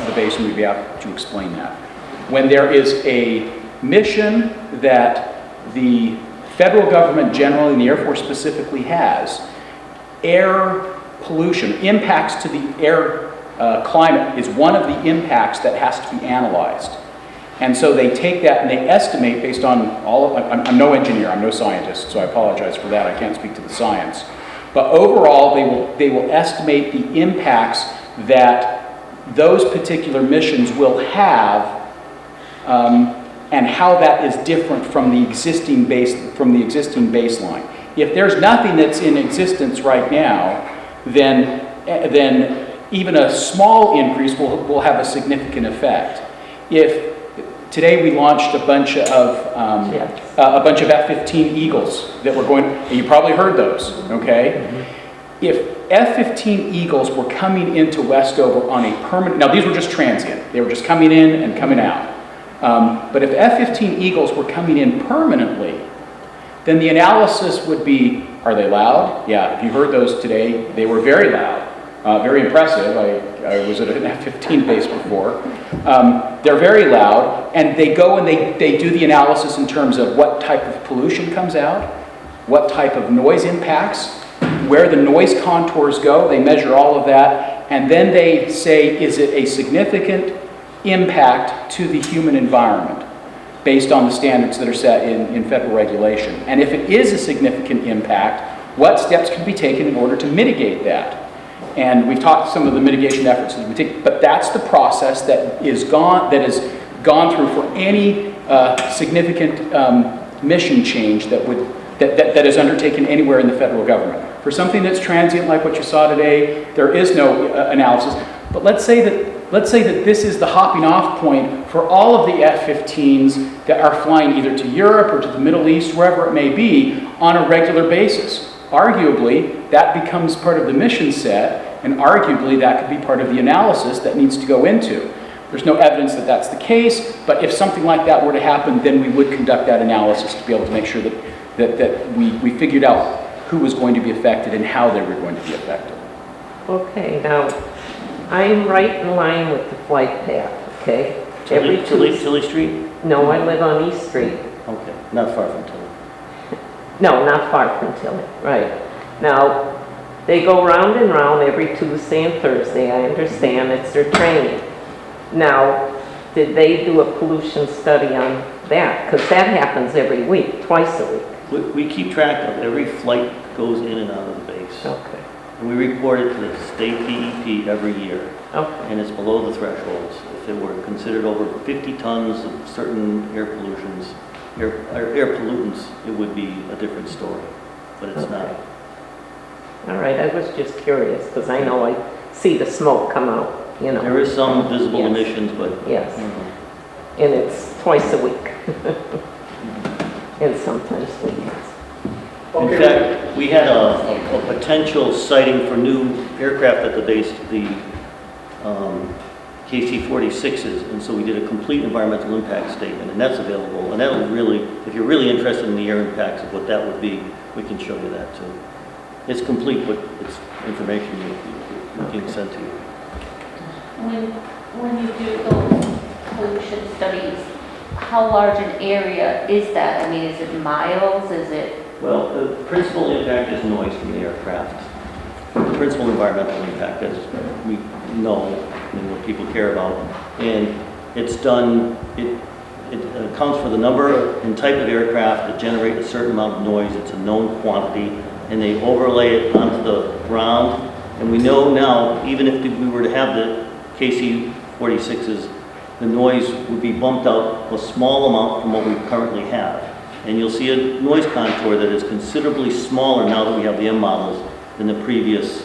the base and we'd be happy to explain that. When there is a mission that the federal government generally, and the Air Force specifically has, air pollution, impacts to the air climate is one of the impacts that has to be analyzed. And so they take that and they estimate based on all of, I'm no engineer, I'm no scientist, so I apologize for that, I can't speak to the science. But overall, they will estimate the impacts that those particular missions will have, and how that is different from the existing baseline. If there's nothing that's in existence right now, then even a small increase will have a significant effect. If today we launched a bunch of F-15 Eagles that were going, and you probably heard those, okay? If F-15 Eagles were coming into Westover on a permanent, now these were just transient, they were just coming in and coming out. But if F-15 Eagles were coming in permanently, then the analysis would be, are they loud? Yeah, if you heard those today, they were very loud. very impressive. I was at an F-15 base before. They're very loud, and they go and they do the analysis in terms of what type of pollution comes out, what type of noise impacts, where the noise contours go. They measure all of that, and then they say, is it a significant impact to the human environment based on the standards that are set in federal regulation? And if it is a significant impact, what steps can be taken in order to mitigate that? And we've talked some of the mitigation efforts that we take, but that's the process that is gone through for any significant mission change that is undertaken anywhere in the federal government. For something that's transient like what you saw today, there is no analysis. But let's say that this is the hopping off point for all of the F-15s that are flying either to Europe or to the Middle East, wherever it may be, on a regular basis. Arguably, that becomes part of the mission set, and arguably that could be part of the analysis that needs to go into. There's no evidence that that's the case, but if something like that were to happen, then we would conduct that analysis to be able to make sure that we figured out who was going to be affected and how they were going to be affected. Okay, now, I'm right in line with the flight path, okay? Tilly Street? No, I live on East Street. Okay, not far from Tilly. No, not far from Tilly, right. Now, they go round and round every Tuesday and Thursday. I understand it's their training. Now, did they do a pollution study on that? Because that happens every week, twice a week. We keep track of every flight that goes in and out of the base. Okay. And we report it to the state DEP every year. Okay. And it's below the thresholds. If it were considered over 50 tons of certain air pollutants, it would be a different story, but it's not. All right, I was just curious because I know I see the smoke come out, you know. There is some visible emissions, but yes, you know. And it's twice a week, and sometimes weekends. In fact, we had a potential sighting for new aircraft at the base, the KC-46s, and so we did a complete environmental impact statement, and that's available. And that'll really, if you're really interested in the air impacts of what that would be, we can show you that too. It's complete, but it's information we can send to you. When you do those pollution studies, how large an area is that? I mean, is it miles? Is it? Well, the principal impact is noise from the aircraft. The principal environmental impact, as we know and what people care about. And it's done, it accounts for the number and type of aircraft that generate a certain amount of noise. It's a known quantity, and they overlay it onto the ground. And we know now, even if we were to have the KC-46s, the noise would be bumped out a small amount from what we currently have. And you'll see a noise contour that is considerably smaller now that we have the M models than the previous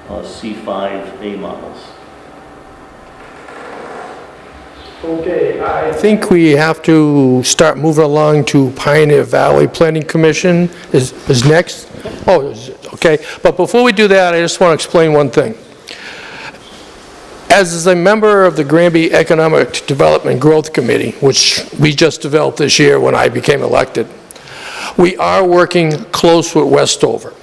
C5A models. Okay, I think we have to start moving along to Pioneer Valley Planning Commission is next. Oh, okay. But before we do that, I just want to explain one thing. As a member of the Granby Economic Development Growth Committee, which we just developed this year when I became elected, we are working close with Westover.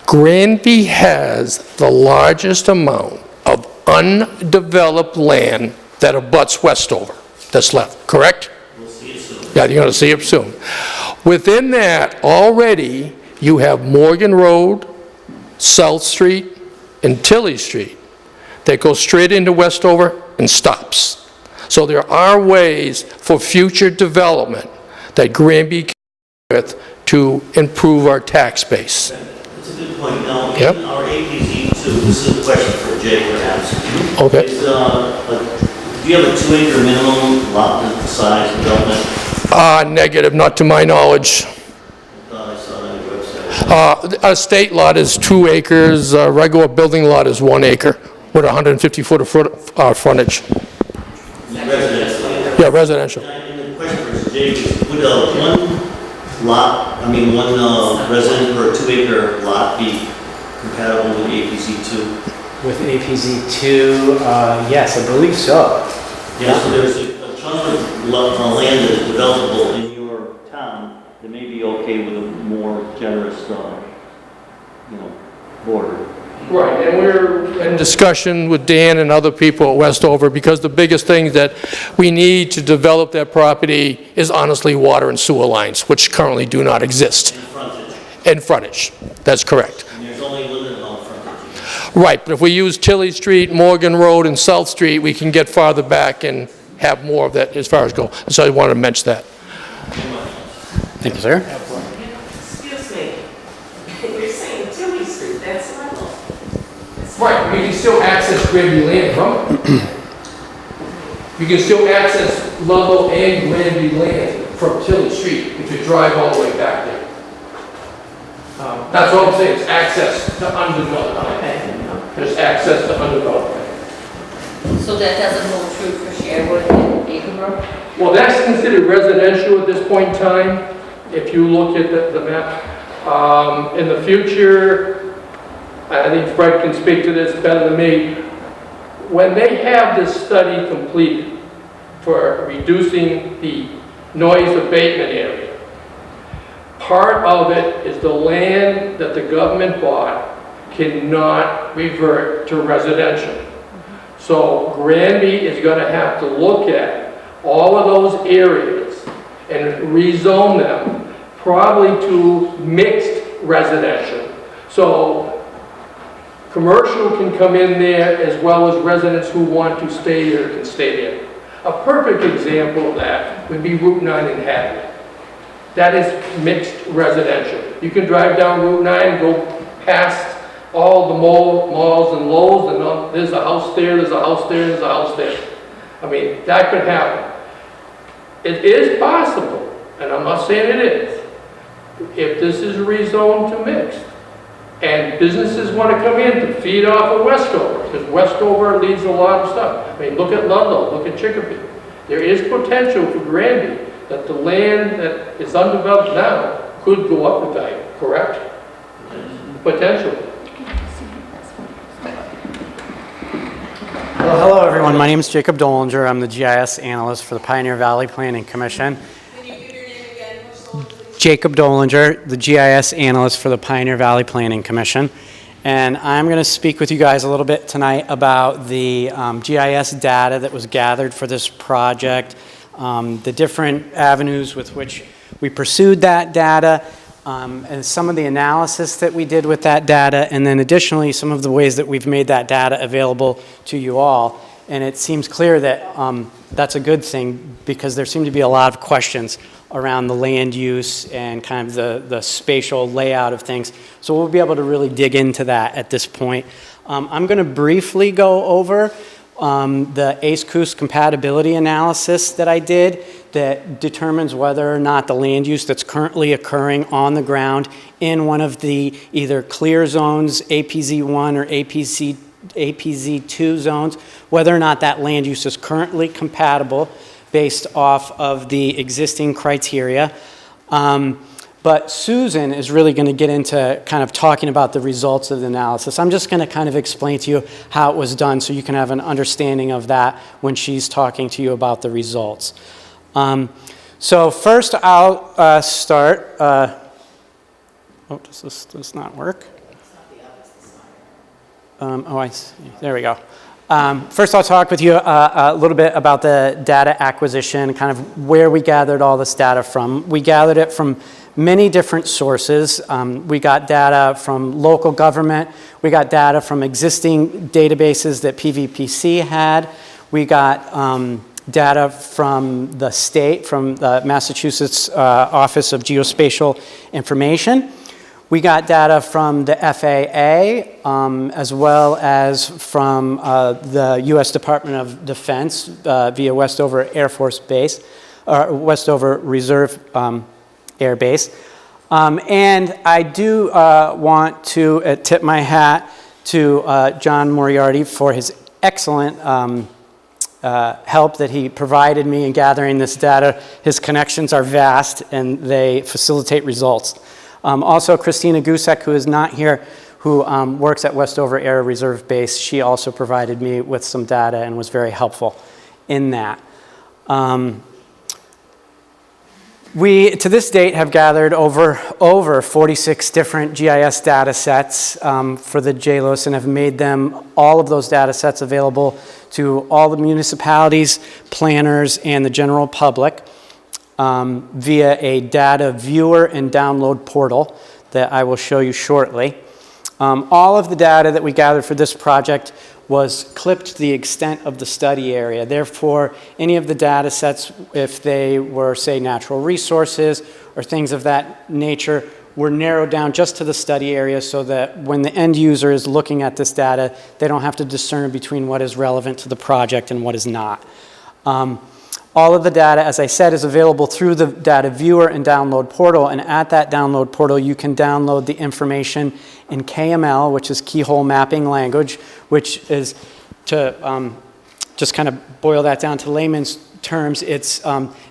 Granby has the largest amount of undeveloped land that abuts Westover that's left, correct? We'll see it soon. Yeah, you're going to see it soon. Within that, already, you have Morgan Road, South Street, and Tilly Street that goes straight into Westover and stops. So there are ways for future development that Granby can work with to improve our tax base. That's a good point. Now, Yep. in our APZ2, this is a question for Jay perhaps. Okay. Do you have a 2-acre minimum lot size development? Negative, not to my knowledge. I thought I saw it on your website. A state lot is 2 acres, a regular building lot is 1 acre with 150-foot of frontage. Residential. Yeah, residential. And the question for Jay is, would one resident per 2-acre lot be compatible with APZ2? With APZ2, yes, I believe so. Yeah, so there's a chunk of land that is developable in your town that may be okay with a more generous, border. Right, and we're in discussion with Dan and other people at Westover, because the biggest thing that we need to develop that property is honestly water and sewer lines, which currently do not exist. And frontage, that's correct. And there's only a limited amount of frontage. Right, but if we use Tilly Street, Morgan Road, and South Street, we can get farther back and have more of that as far as go. So I wanted to mention that. Thank you, sir. Excuse me, you're saying Tilly Street, that's level. Right, we can still access Granby land from it. You can still access Ludlow and Granby land from Tilly Street if you drive all the way back there. That's what I'm saying, it's access to undeveloped. Okay. There's access to undeveloped. So that doesn't hold true for Sherwood and Acrebrook? Well, that's considered residential at this point in time, if you look at the map. In the future, I think Fred can speak to this better than me, when they have this study completed for reducing the noise abatement area, part of it is the land that the government bought cannot revert to residential. So Granby is going to have to look at all of those areas and rezone them probably to mixed residential. So commercial can come in there as well as residents who want to stay there can stay there. A perfect example of that would be Route 9 in Hadley. That is mixed residential. You can drive down Route 9 and go past all the malls and Lowe's, and there's a house there, there's a house there, there's a house there. I mean, that could happen. It is possible, and I'm not saying it is, if this is rezoned to mixed, and businesses want to come in to feed off of Westover, because Westover leads a lot of stuff. I mean, look at Ludlow, look at Chicopee. There is potential for Granby that the land that is undeveloped now could go up in value, correct? Potentially. Well, hello everyone. My name is Jacob Dolinger. I'm the GIS analyst for the Pioneer Valley Planning Commission. Can you give your name again? Jacob Dolinger, the GIS analyst for the Pioneer Valley Planning Commission. And I'm going to speak with you guys a little bit tonight about the GIS data that was gathered for this project, the different avenues with which we pursued that data, and some of the analysis that we did with that data, and then additionally some of the ways that we've made that data available to you all. And it seems clear that that's a good thing, because there seem to be a lot of questions around the land use and kind of the spatial layout of things. So we'll be able to really dig into that at this point. I'm going to briefly go over the ACE-COOS compatibility analysis that I did that determines whether or not the land use that's currently occurring on the ground in one of the either clear zones, APZ1 or APZ2 zones, whether or not that land use is currently compatible based off of the existing criteria. But Susan is really going to get into kind of talking about the results of the analysis. I'm just going to kind of explain to you how it was done so you can have an understanding of that when she's talking to you about the results. So first I'll start. Oh, does this not work? Oh, I see. There we go. First I'll talk with you a little bit about the data acquisition, kind of where we gathered all this data from. We gathered it from many different sources. We got data from local government. We got data from existing databases that PVPC had. We got data from the state, from the Massachusetts Office of Geospatial Information. We got data from the FAA, as well as from the U.S. Department of Defense via Westover Air Force Base, or Westover Reserve Air Base. And I do want to tip my hat to John Moriarty for his excellent help that he provided me in gathering this data. His connections are vast and they facilitate results. Also, Christina Gusek, who is not here, who works at Westover Air Reserve Base, she also provided me with some data and was very helpful in that. We, to this date, have gathered over 46 different GIS data sets for the JLOS and have made all of those data sets available to all the municipalities, planners, and the general public via a data viewer and download portal that I will show you shortly. All of the data that we gathered for this project was clipped to the extent of the study area. Therefore, any of the data sets, if they were, say, natural resources or things of that nature, were narrowed down just to the study area so that when the end user is looking at this data, they don't have to discern between what is relevant to the project and what is not. All of the data, as I said, is available through the data viewer and download portal, and at that download portal you can download the information in KML, which is keyhole mapping language, which is, to just kind of boil that down to layman's terms, it's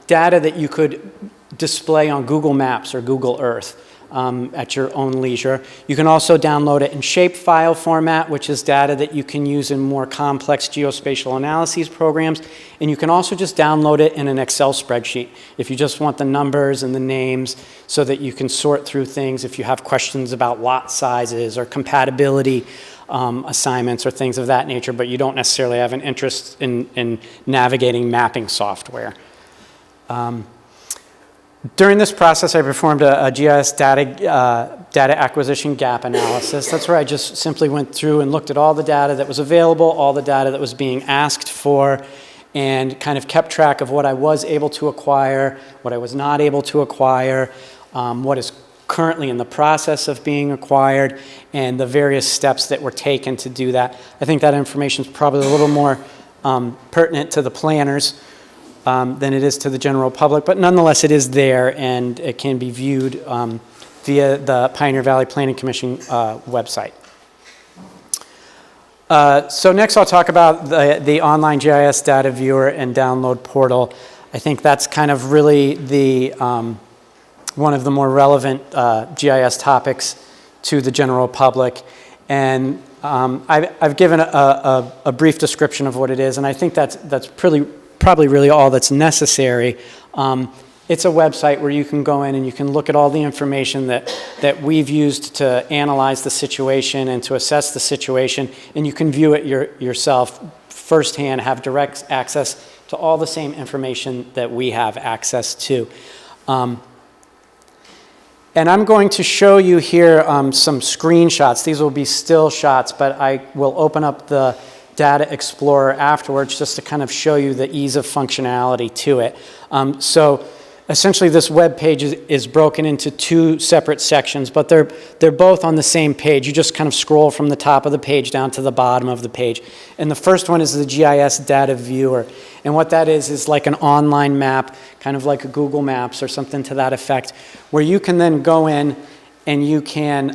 data that you could display on Google Maps or Google Earth at your own leisure. You can also download it in shapefile format, which is data that you can use in more complex geospatial analyses programs. And you can also just download it in an Excel spreadsheet if you just want the numbers and the names so that you can sort through things if you have questions about lot sizes or compatibility assignments or things of that nature, but you don't necessarily have an interest in navigating mapping software. During this process, I performed a GIS data acquisition gap analysis. That's where I just simply went through and looked at all the data that was available, all the data that was being asked for, and kind of kept track of what I was able to acquire, what I was not able to acquire, what is currently in the process of being acquired, and the various steps that were taken to do that. I think that information is probably a little more pertinent to the planners than it is to the general public, but nonetheless it is there and it can be viewed via the Pioneer Valley Planning Commission website. So next I'll talk about the online GIS data viewer and download portal. I think that's kind of really the one of the more relevant GIS topics to the general public, and I've given a brief description of what it is, and I think that's probably really all that's necessary. It's a website where you can go in and you can look at all the information that we've used to analyze the situation and to assess the situation, and you can view it yourself firsthand, have direct access to all the same information that we have access to. And I'm going to show you here some screenshots. These will be still shots, but I will open up the Data Explorer afterwards just to kind of show you the ease of functionality to it. So essentially this web page is broken into two separate sections, but they're both on the same page. You just kind of scroll from the top of the page down to the bottom of the page. And the first one is the GIS data viewer. And what that is like an online map, kind of like a Google Maps or something to that effect, where you can then go in and you can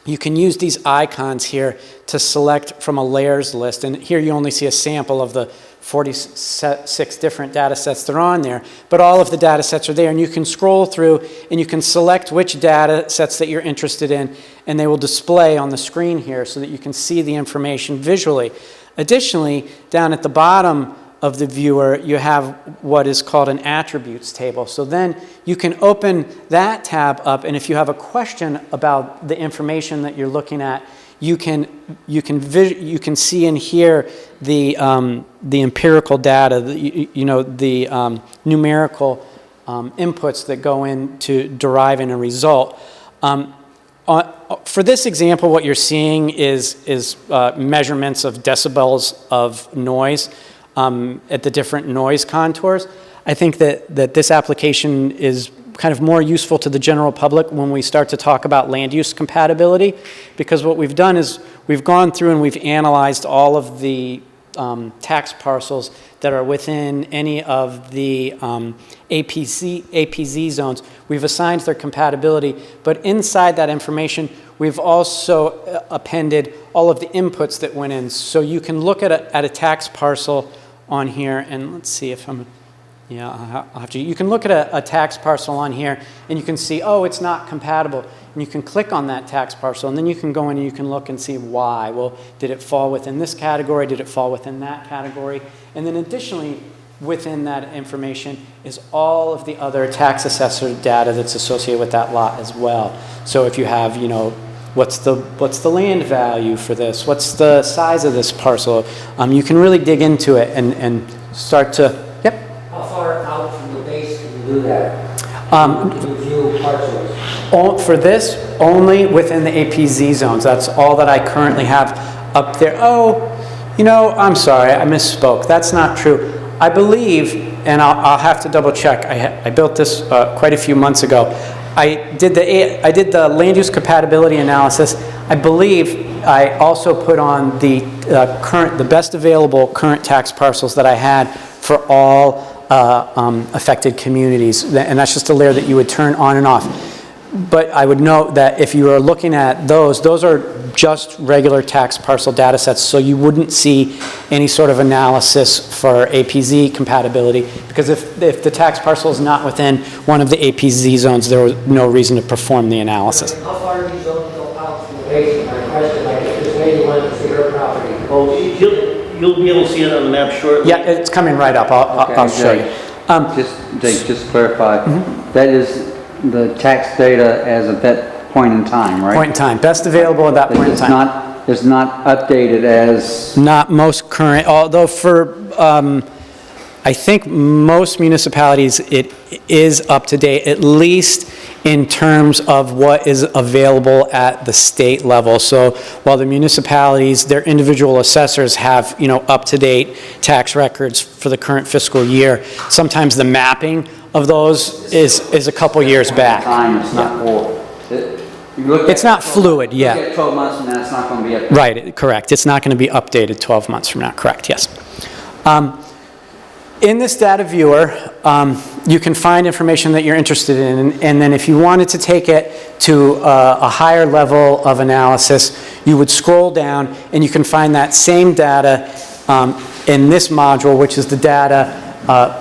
use these icons here to select from a layers list. And here you only see a sample of the 46 different data sets that are on there, but all of the data sets are there, and you can scroll through and you can select which data sets that you're interested in, and they will display on the screen here so that you can see the information visually. Additionally, down at the bottom of the viewer, you have what is called an attributes table. So then you can open that tab up, and if you have a question about the information that you're looking at, you can see and hear the empirical data, the numerical inputs that go into deriving a result. For this example, what you're seeing is measurements of decibels of noise at the different noise contours. I think that this application is kind of more useful to the general public when we start to talk about land use compatibility, because what we've done is we've gone through and we've analyzed all of the tax parcels that are within any of the APZ zones. We've assigned their compatibility, but inside that information, we've also appended all of the inputs that went in. So you can look at a tax parcel on here, and let's see if I'm, yeah, I'll have to. You can look at a tax parcel on here, and you can see, oh, it's not compatible. And you can click on that tax parcel, and then you can go in and you can look and see why. Well, did it fall within this category? Did it fall within that category? And then additionally, within that information is all of the other tax assessor data that's associated with that lot as well. So if you have, you know, what's the land value for this? What's the size of this parcel? You can really dig into it and start to, yep. How far out from the base can you do that? Review parcels? For this, only within the APZ zones. That's all that I currently have up there. Oh, you know, I'm sorry, I misspoke. That's not true. I believe, and I'll have to double check, I built this quite a few months ago. I did the land use compatibility analysis. I believe I also put on the the best available current tax parcels that I had for all affected communities, and that's just a layer that you would turn on and off. But I would note that if you are looking at those are just regular tax parcel data sets, so you wouldn't see any sort of analysis for APZ compatibility, because if the tax parcel is not within one of the APZ zones, there was no reason to perform the analysis. How far do these zones go out from the base? My question, like, if this lady wanted to see her property. Oh, you'll be able to see it on the map shortly. Yeah, it's coming right up. I'll show you. Jake, just to clarify, that is the tax data as of that point in time, right? Point in time. Best available at that point in time. It's not updated as... Not most current, although for, I think most municipalities, it is up to date, at least in terms of what is available at the state level. So while the municipalities, their individual assessors have, you know, up-to-date tax records for the current fiscal year, sometimes the mapping of those is a couple years back. It's not old. It's not fluid, yeah. Look at 12 months from now, it's not going to be updated. Right, correct. It's not going to be updated 12 months from now, correct, yes. In this data viewer, you can find information that you're interested in, and then if you wanted to take it to a higher level of analysis, you would scroll down and you can find that same data in this module, which is the data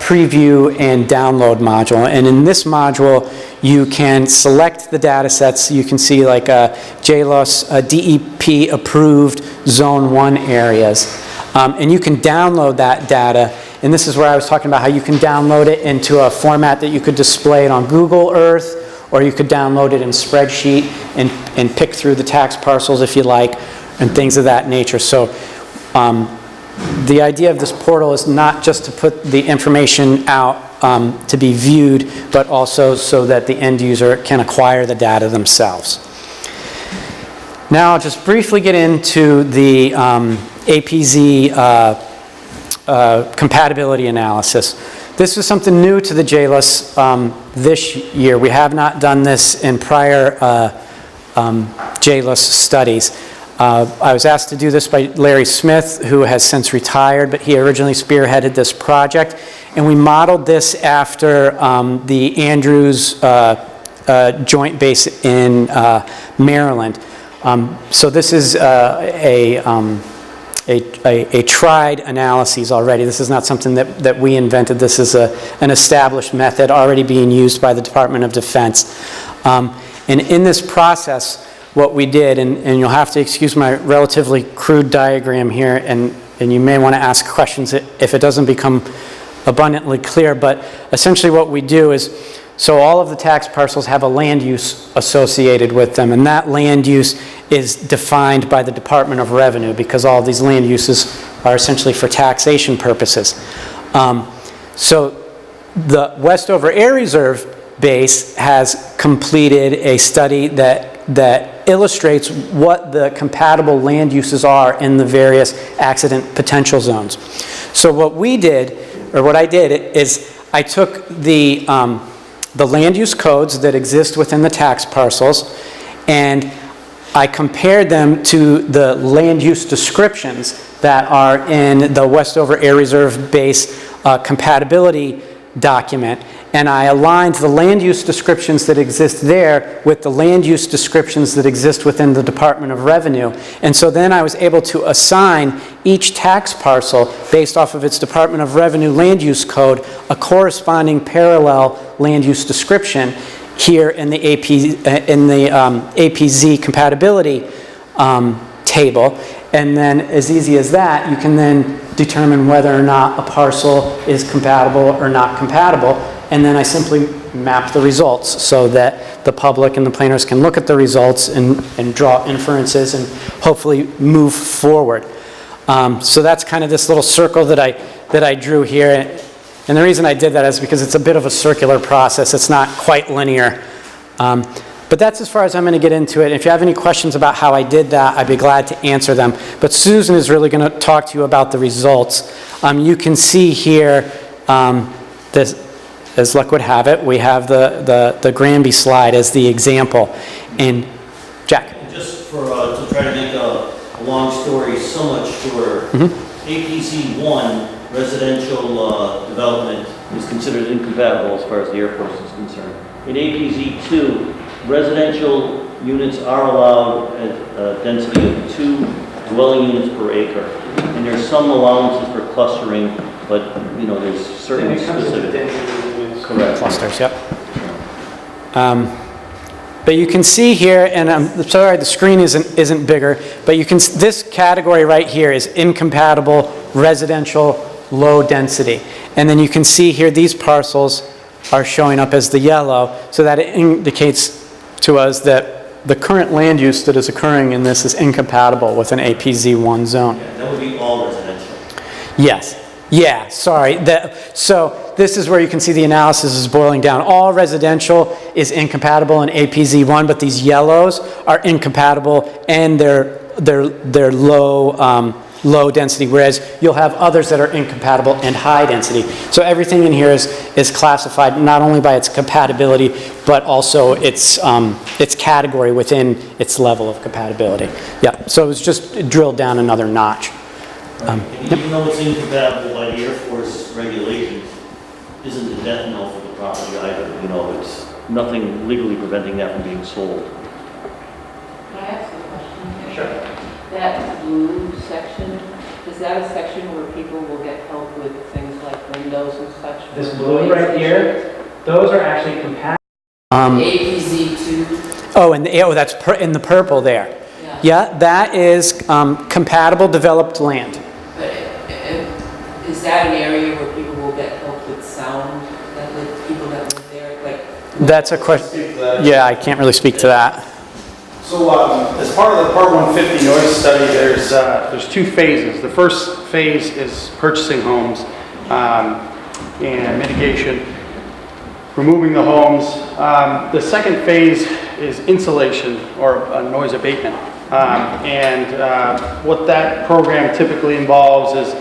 preview and download module. And in this module, you can select the data sets. You can see like JLOS, DEP approved Zone 1 areas. And you can download that data. And this is where I was talking about how you can download it into a format that you could display it on Google Earth, or you could download it in spreadsheet and pick through the tax parcels if you like, and things of that nature. So the idea of this portal is not just to put the information out to be viewed, but also so that the end user can acquire the data themselves. Now I'll just briefly get into the APZ compatibility analysis. This is something new to the JLOS this year. We have not done this in prior JLOS studies. I was asked to do this by Larry Smith, who has since retired, but he originally spearheaded this project. And we modeled this after the Andrews joint base in Maryland. So this is a tried analysis already. This is not something that we invented. This is an established method already being used by the Department of Defense. And in this process, what we did, and you'll have to excuse my relatively crude diagram here, and you may want to ask questions if it doesn't become abundantly clear, but essentially what we do is, so all of the tax parcels have a land use associated with them, and that land use is defined by the Department of Revenue, because all of these land uses are essentially for taxation purposes. So the Westover Air Reserve base has completed a study that illustrates what the compatible land uses are in the various accident potential zones. So what we did, or what I did, is I took the land use codes that exist within the tax parcels, and I compared them to the land use descriptions that are in the Westover Air Reserve base compatibility document, and I aligned the land use descriptions that exist there with the land use descriptions that exist within the Department of Revenue. And so then I was able to assign each tax parcel based off of its Department of Revenue land use code a corresponding parallel land use description here in the APZ compatibility table. And then, as easy as that, you can then determine whether or not a parcel is compatible or not compatible. And then I simply map the results so that the public and the planners can look at the results and draw inferences and hopefully move forward. So that's kind of this little circle that I drew here. And the reason I did that is because it's a bit of a circular process. It's not quite linear. But that's as far as I'm going to get into it. If you have any questions about how I did that, I'd be glad to answer them. But Susan is really going to talk to you about the results. You can see here, as luck would have it, we have the Granby slide as the example. And Jack? Just for, to try to make a long story so much shorter, APZ 1, residential development, is considered incompatible as far as the airport is concerned. In APZ 2, residential units are allowed at a density of 2 dwelling units per acre. And there's some allowances for clustering, but you know, there's certain specific. Correct. Clusters, yep. But you can see here, and I'm sorry the screen isn't bigger, but you can, this category right here is incompatible residential low density. And then you can see here these parcels are showing up as the yellow, so that it indicates to us that the current land use that is occurring in this is incompatible with an APZ1 zone. Yeah, that would be all residential. Yes. Yeah, sorry. So this is where you can see the analysis is boiling down. All residential is incompatible in APZ1, but these yellows are incompatible and they're low density, whereas you'll have others that are incompatible and high density. So everything in here is classified not only by its compatibility, but also its category within its level of compatibility. Yeah, so it was just drilled down another notch. And even though it's incompatible by the Air Force regulations, isn't a death knell for the property either. You know, it's nothing legally preventing that from being sold. Can I ask a question? Sure. That blue section, is that a section where people will get help with things like windows and such? This blue right here, those are actually compatible. APZ2? Oh, and that's in the purple there. Yeah, that is compatible developed land. But is that an area where people will get help with sound, people that live there? Like, That's a question. Yeah, I can't really speak to that. So as part of the Part 150 noise study, there's 2 phases. The first phase is purchasing homes and mitigation, removing the homes. The second phase is insulation or noise abatement. What that program typically involves is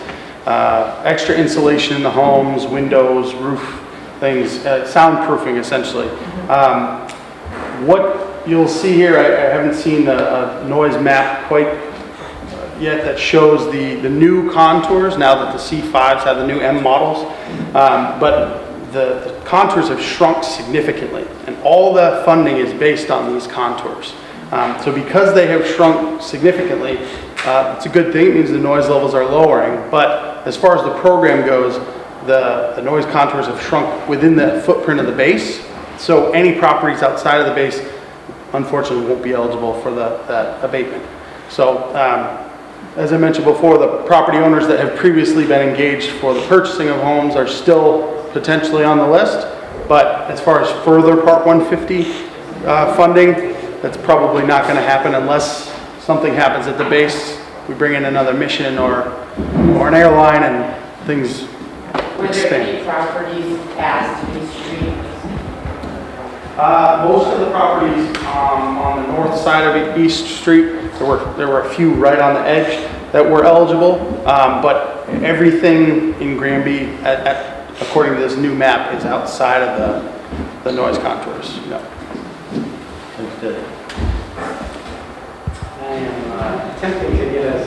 extra insulation in the homes, windows, roof things, soundproofing essentially. What you'll see here, I haven't seen a noise map quite yet that shows the new contours now that the C5s have the new M models, but the contours have shrunk significantly, and all the funding is based on these contours. So because they have shrunk significantly, it's a good thing. It means the noise levels are lowering. But as far as the program goes, the noise contours have shrunk within the footprint of the base. So any properties outside of the base, unfortunately, won't be eligible for that abatement. So as I mentioned before, the property owners that have previously been engaged for the purchasing of homes are still potentially on the list. But as far as further Part 150 funding, that's probably not going to happen unless something happens at the base. We bring in another mission or an airline and things Were there expand. any properties past East Street? Most of the properties on the north side of East Street, there were a few right on the edge that were eligible, but everything in Granby, according to this new map, is outside of the noise contours. No. I am attempting to get us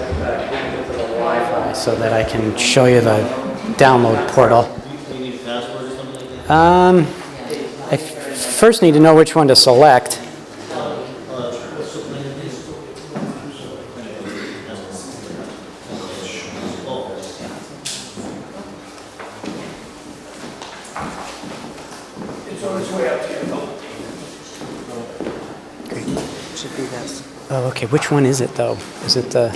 connected to the Wi-Fi so that I can show you the download portal. Do you need a password or something like that? I first need to know which one to select. It's on its way up to you. Should be this. Oh, okay. Which one is it though? Is it the?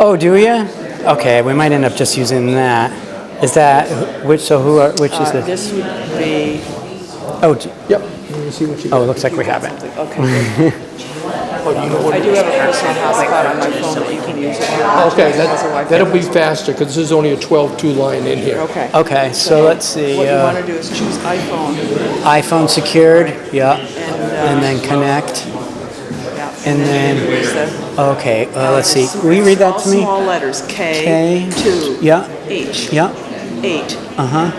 Oh, do you? Okay, we might end up just using that. Is that, which is this? This would be, Oh, Yep. Let me see what you oh, got. it looks like we have it. okay. I do have a personal hotspot on my phone that you can use if you want. Okay, Has a Wi-Fi that'll be hotspot. faster, because this is only a 12.2 line in here. Okay. Okay, so let's see. What you want to do is choose iPhone. iPhone secured, yeah, and then And, connect, yeah, and then, here's the- okay, let's see. Will you read that to me? All small letters, K, K, 2, yeah, H, yeah, 8, uh-huh,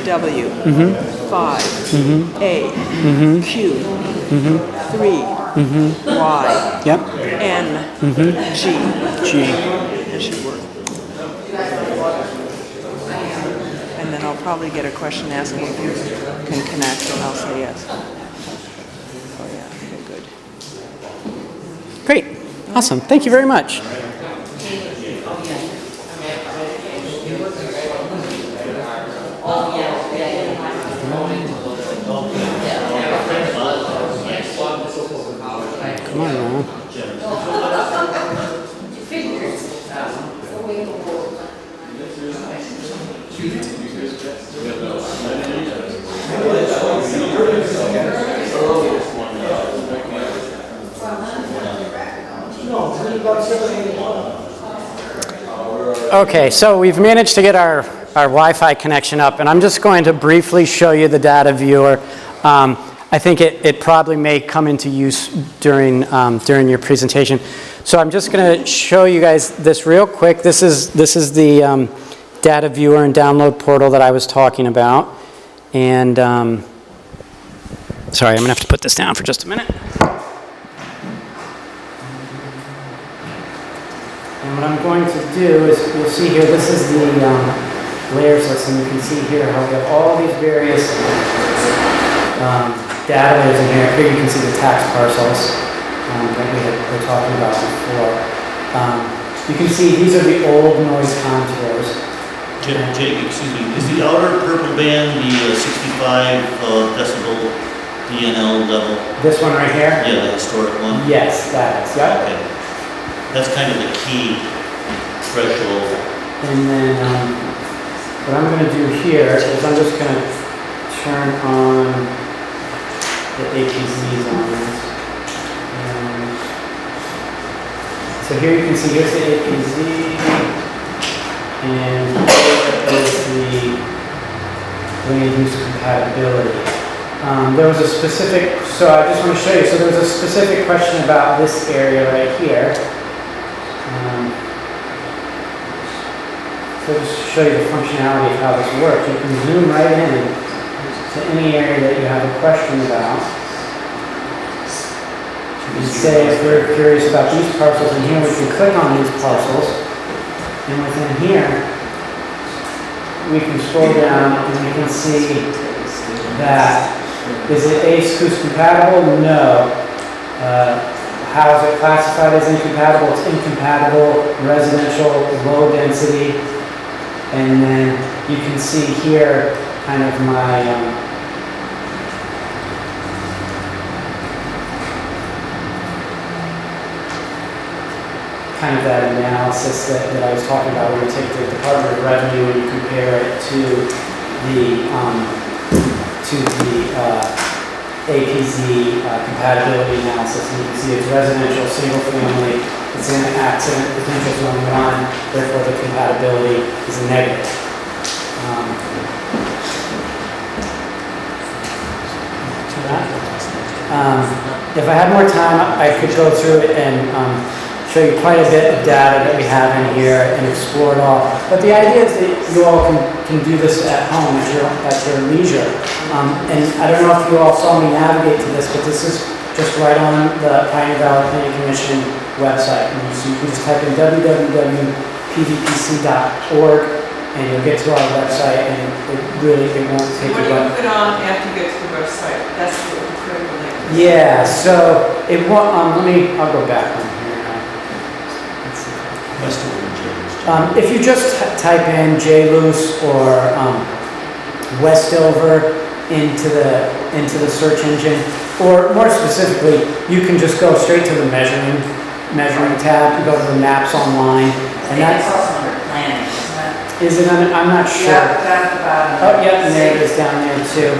W, mm-hmm, 5, mm-hmm, A, mm-hmm, Q, mm-hmm, 3, mm-hmm, Y, yep, N, mm-hmm, G. G. That should work. And then I'll probably get a question asking if you can connect, and I'll say yes. Oh, yeah, okay, good. Great, awesome, thank you very much. Come on now. Okay, so we've managed to get our Wi-Fi connection up, and I'm just going to briefly show you the data viewer. I think it probably may come into use during your presentation. So I'm just going to show you guys this real quick. This is the data viewer and download portal that I was talking about. And sorry, I'm going to have to put this down for just a minute. And what I'm going to do is, you'll see here, this is the layers list, and you can see here how we have all these various data layers in here. Here you can see the tax parcels that we were talking about before. You can see these are the old noise contours. Jake, excuse me, is the outer purple band the 65 decibel DNL level? This one right here? Yeah, the historic one? Yes, that is, yeah. Okay. That's kind of the key threshold. And then what I'm going to do here is I'm just going to turn on the APZs on this. So here you can see, here's the APZ, and here is the land use compatibility. There was a specific, so I just want to show you, so there was a specific question about this area right here. So just to show you the functionality of how this works, you can zoom right in to any area that you have a question about. You can say if we're curious about these parcels in here, we can click on these parcels, and within here, we can scroll down and we can see that, is it ACE compatible? No. How is it classified as incompatible? It's incompatible, residential, low density. And then you can see here kind of my kind of that analysis that I was talking about, where you take the Department of Revenue and you compare it to the APZ compatibility analysis, and you can see it's residential, single family, it's in accident potential zone 1, therefore the compatibility is negative. If I had more time, I could go through it and show you quite a bit of data that we have in here and explore it all. But the idea is that you all can do this at home at your leisure. And I don't know if you all saw me navigate to this, but this is just right on the Pioneer Valley Planning Commission website. And so you can just type in www.pvpc.org and you'll get to our website, and it won't take you long. What do you put on after you get to the website? That's the critical thing. Yeah, so it won't, I'll go back on here now. Let's see. If you just type in JLoose or Westover into the search engine, or more specifically, you can just go straight to the measuring tab, go to the maps online, and that's also under planning, isn't it? is it? I'm not sure. Yeah, down at the bottom. Oh, yeah, and there it is down there too.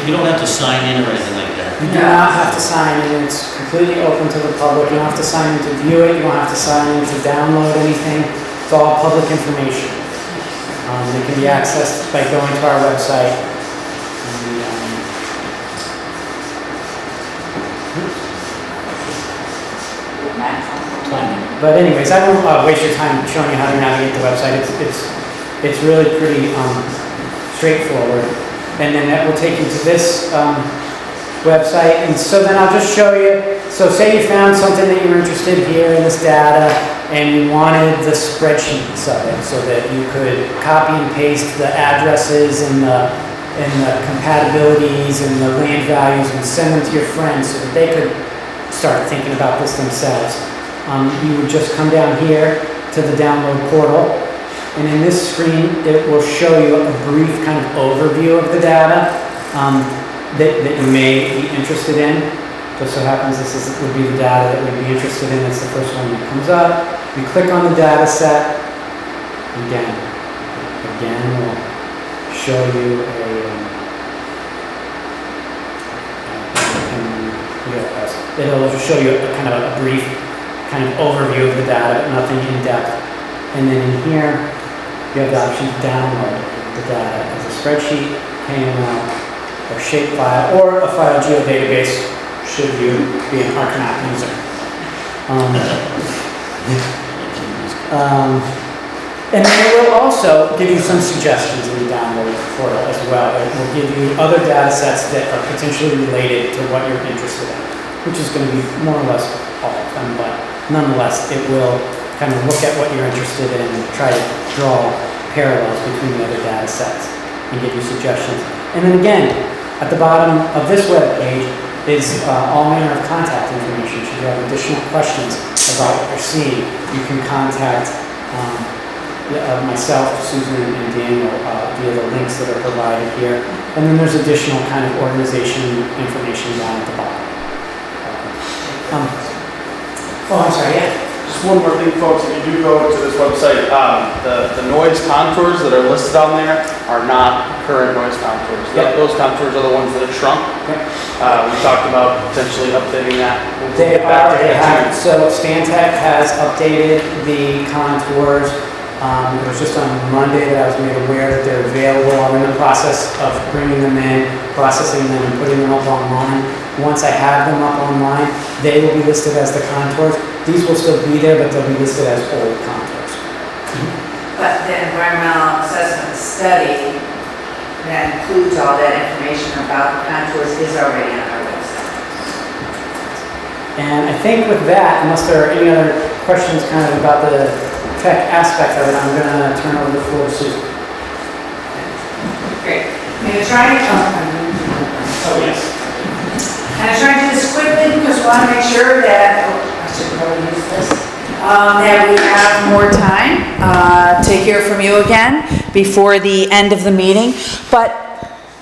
You don't have to sign in or anything like that. You do not have to sign in. It's completely open to the public. You don't have to sign in to view it. You don't have to sign in to download anything. It's all public information. It can be accessed by going to our website. But anyways, I won't waste your time showing you how to navigate the website. It's really pretty straightforward. And then that will take you to this website. And so then I'll just show you. So say you found something that you're interested here in this data, and you wanted the spreadsheets of it so that you could copy and paste the addresses and the compatibilities and the land values and send them to your friends so that they could start thinking about this themselves. You would just come down here to the download portal, and in this screen it will show you a brief kind of overview of the data that you may be interested in. Just so happens this would be the data that we'd be interested in. It's the first one that comes up. You click on the data set. Again we'll show you it'll just show you a kind of a brief kind of overview of the data, but nothing in depth. And then in here, you have the option to download the data as a spreadsheet, KML, or shapefile, or a file geodatabase, should you be an Arcanaut user. And then it will also give you some suggestions in the download portal as well. It will give you other data sets that are potentially related to what you're interested in, which is going to be more or less all of them, but nonetheless, it will kind of look at what you're interested in and try to draw parallels between the other data sets and give you suggestions. And then again, at the bottom of this web page is all manner of contact information. Should you have additional questions about what you're seeing, you can contact myself, Susan, and Daniel via the links that are provided here. And then there's additional kind of organization information down at the bottom. Oh, I'm sorry, yeah. Just one more thing, folks, if you do go to this website, the noise contours that are listed on there are not current noise contours. Yep. Those contours are the ones that have shrunk. Yep. We talked about potentially updating that. They have. So Stantec has updated the contours. It was just on Monday that I was made aware that they're available. I'm in the process of bringing them in, processing them, and putting them up online. Once I have them up online, they will be listed as the contours. These will still be there, but they'll be listed as old contours. But the environmental assessment study that includes all that information about the contours is already on our website. And I think with that, unless there are any other questions kind of about the tech aspect of it, I'm going to turn over the floor to Susan. Great. I'm going to try and Oh, yes. I'm trying to do this quickly because we want to make sure that, I should probably use this, that we have more time to hear from you again before the end of the meeting. But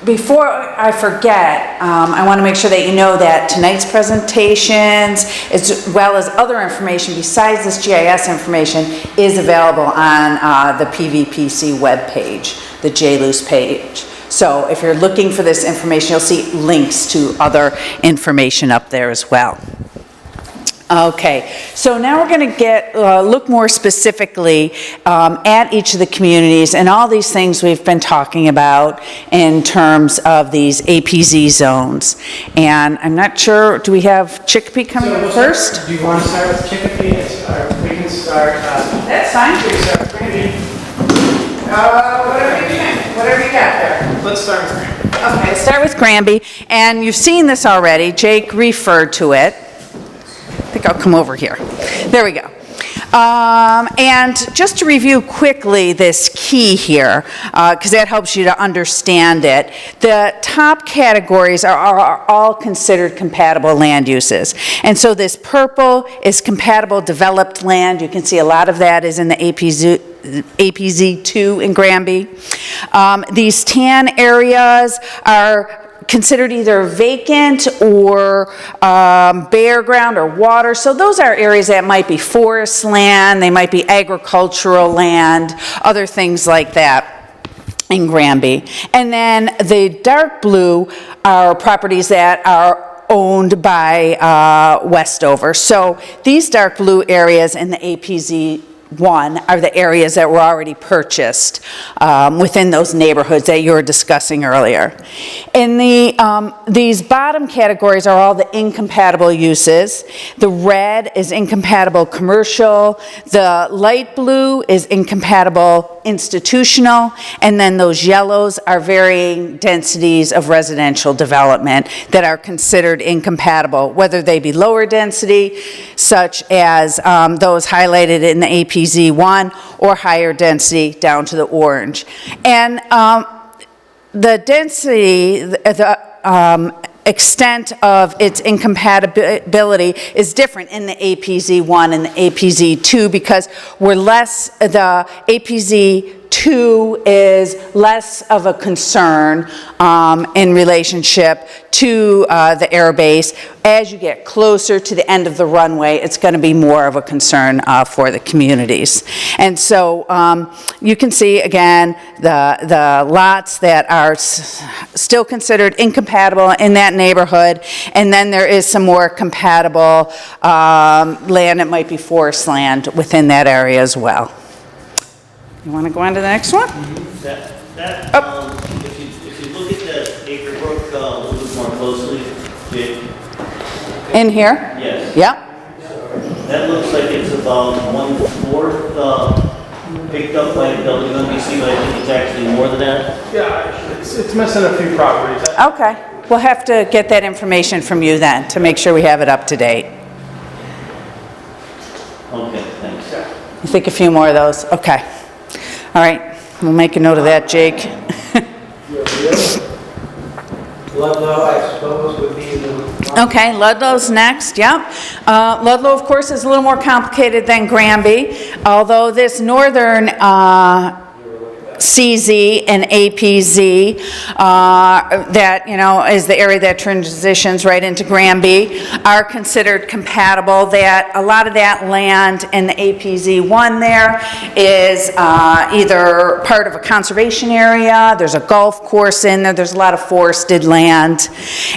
before I forget, I want to make sure that you know that tonight's presentations, as well as other information besides this GIS information, is available on the PVPC webpage, the JLUS page. So if you're looking for this information, you'll see links to other information up there as well. Okay, so now we're going to look more specifically at each of the communities and all these things we've been talking about in terms of these APZ zones. And I'm not sure, do we have Chicopee coming up first? Do you want to start with Chicopee? We can start. That's fine. We can start with Granby. Whatever you got there. Let's start with Granby. Okay, start with Granby. And you've seen this already. Jake referred to it. I think I'll come over here. There we go. And just to review quickly this key here, because that helps you to understand it, the top categories are all considered compatible land uses. And so this purple is compatible developed land. You can see a lot of that is in the APZ APZ2 in Granby. These tan areas are considered either vacant or bare ground or water. So those are areas that might be forest land, they might be agricultural land, other things like that in Granby. And then the dark blue are properties that are owned by Westover. So these dark blue areas in the APZ1 are the areas that were already purchased within those neighborhoods that you were discussing earlier. In these bottom categories are all the incompatible uses. The red is incompatible commercial, the light blue is incompatible institutional, and then those yellows are varying densities of residential development that are considered incompatible, whether they be lower density, such as those highlighted in the APZ1, or higher density down to the orange. And the density, the extent of its incompatibility is different in the APZ1 and the APZ2 because the APZ2 is less of a concern in relationship to the air base. As you get closer to the end of the runway, it's going to be more of a concern for the communities. And so you can see again the lots that are still considered incompatible in that neighborhood, and then there is some more compatible land that might be forest land within that area as well. You want to go on to the next one? If you look at that acre brook a little bit more closely, In here? Yes. Yeah. That looks like it's about 1/4 picked up by the WMBC, but I think it's actually more than that. Yeah, it's missing a few properties. Okay. We'll have to get that information from you then to make sure we have it up to date. Okay, thanks. You think a few more of those? Okay. All right. We'll make a note of that, Jake. Ludlow, I suppose, would be the... Okay, Ludlow's next, yep. Ludlow, of course, is a little more complicated than Granby, although this northern CZ and APZ, that, is the area that transitions right into Granby, are considered compatible. That a lot of that land in the APZ1 there is either part of a conservation area, there's a golf course in there, there's a lot of forested land.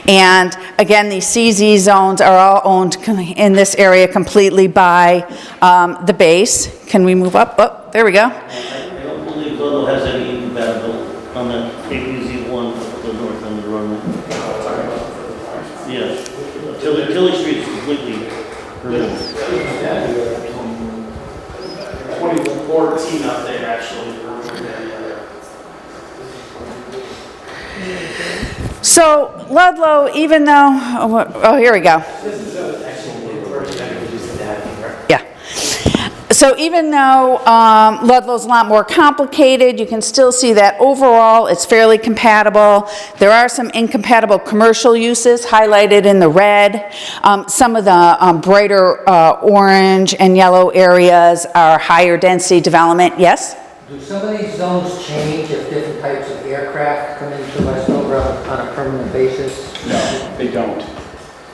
And again, these CZ zones are all owned in this area completely by the base. Can we move up? Oh, there we go. Ludlow has any incompatible on the APZ1 to the north end of the runway. Yeah. Tilly Street is completely removed. 2014 up there, actually. So Ludlow, even though, oh, here we go. Yeah. So even though Ludlow's a lot more complicated, you can still see that overall it's fairly compatible. There are some incompatible commercial uses highlighted in the red. Some of the brighter orange and yellow areas are higher density development. Yes? Do some of these zones change if different types of aircraft come into Westover on a permanent basis? No, they don't.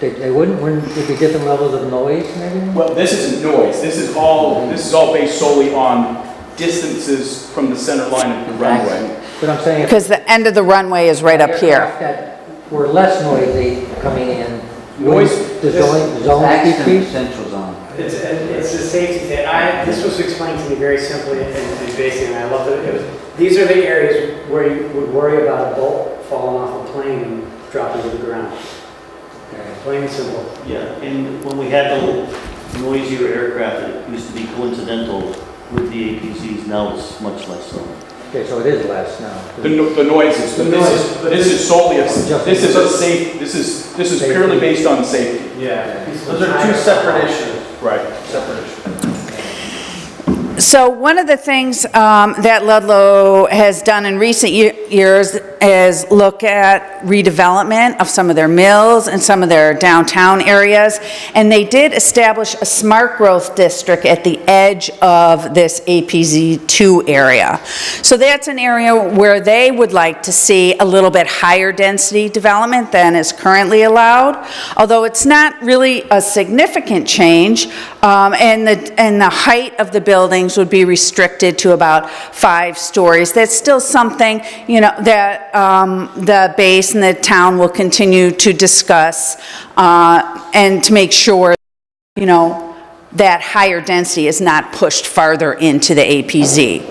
They wouldn't there be different levels of noise maybe? Well, this isn't noise. This is all based solely on distances from the center line of the runway. But I'm saying Because the end of the runway is right up here. that were less noisy coming in, Noise. the zone decrease? Central zone. It's a safety thing. This was explained to me very simply and basically, and I love it. These are the areas where you would worry about a bolt falling off a plane and dropping to the ground. Plain and simple. Yeah, and when we had the noisier aircraft, it used to be coincidental with the APCs. Now it's much less so. Okay, so it is less now. The noise is, this is solely, this is purely based on safety. Yeah. Those are two separate issues. Right, separate issues. So one of the things that Ludlow has done in recent years is look at redevelopment of some of their mills and some of their downtown areas. And they did establish a smart growth district at the edge of this APZ2 area. So that's an area where they would like to see a little bit higher density development than is currently allowed. Although it's not really a significant change, and the height of the buildings would be restricted to about 5 stories. That's still something, you know, that the base and the town will continue to discuss and to make sure, you know, that higher density is not pushed farther into the APZ.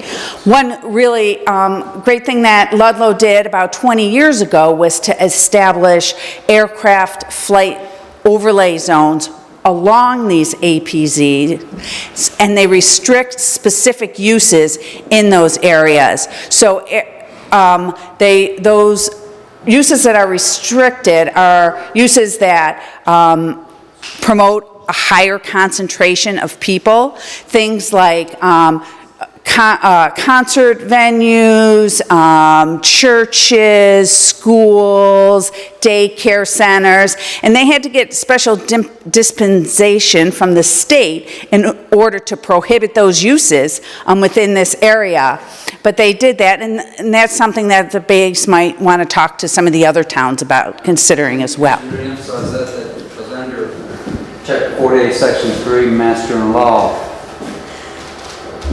One really great thing that Ludlow did about 20 years ago was to establish aircraft flight overlay zones along these APZ, and they restrict specific uses in those areas. So those uses that are restricted are uses that promote a higher concentration of people, things like concert venues, churches, schools, daycare centers, and they had to get special dispensation from the state in order to prohibit those uses within this area. But they did that, and that's something that the base might want to talk to some of the other towns about considering as well. Emphasize that it was under Chapter 48, Section 3, Master General Law.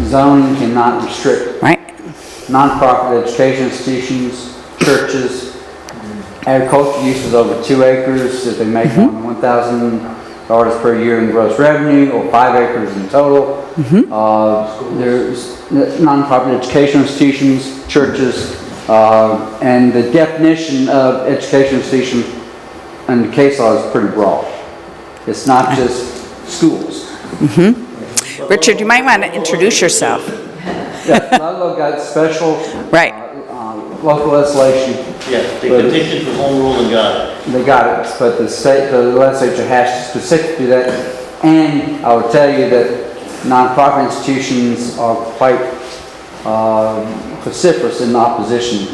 Zoning cannot restrict nonprofit education institutions, churches, agricultural uses over 2 acres if they make $1,000 per year in gross revenue, or 5 acres in total. There's nonprofit education institutions, churches, and the definition of education institution in the case law is pretty broad. It's not just schools. Richard, you might want to introduce yourself. Yeah, Ludlow got special local legislation. Yeah, they petitioned for home rule and got it. They got it, but the legislature has to specifically do that. And I will tell you that nonprofit institutions are quite vociferous in opposition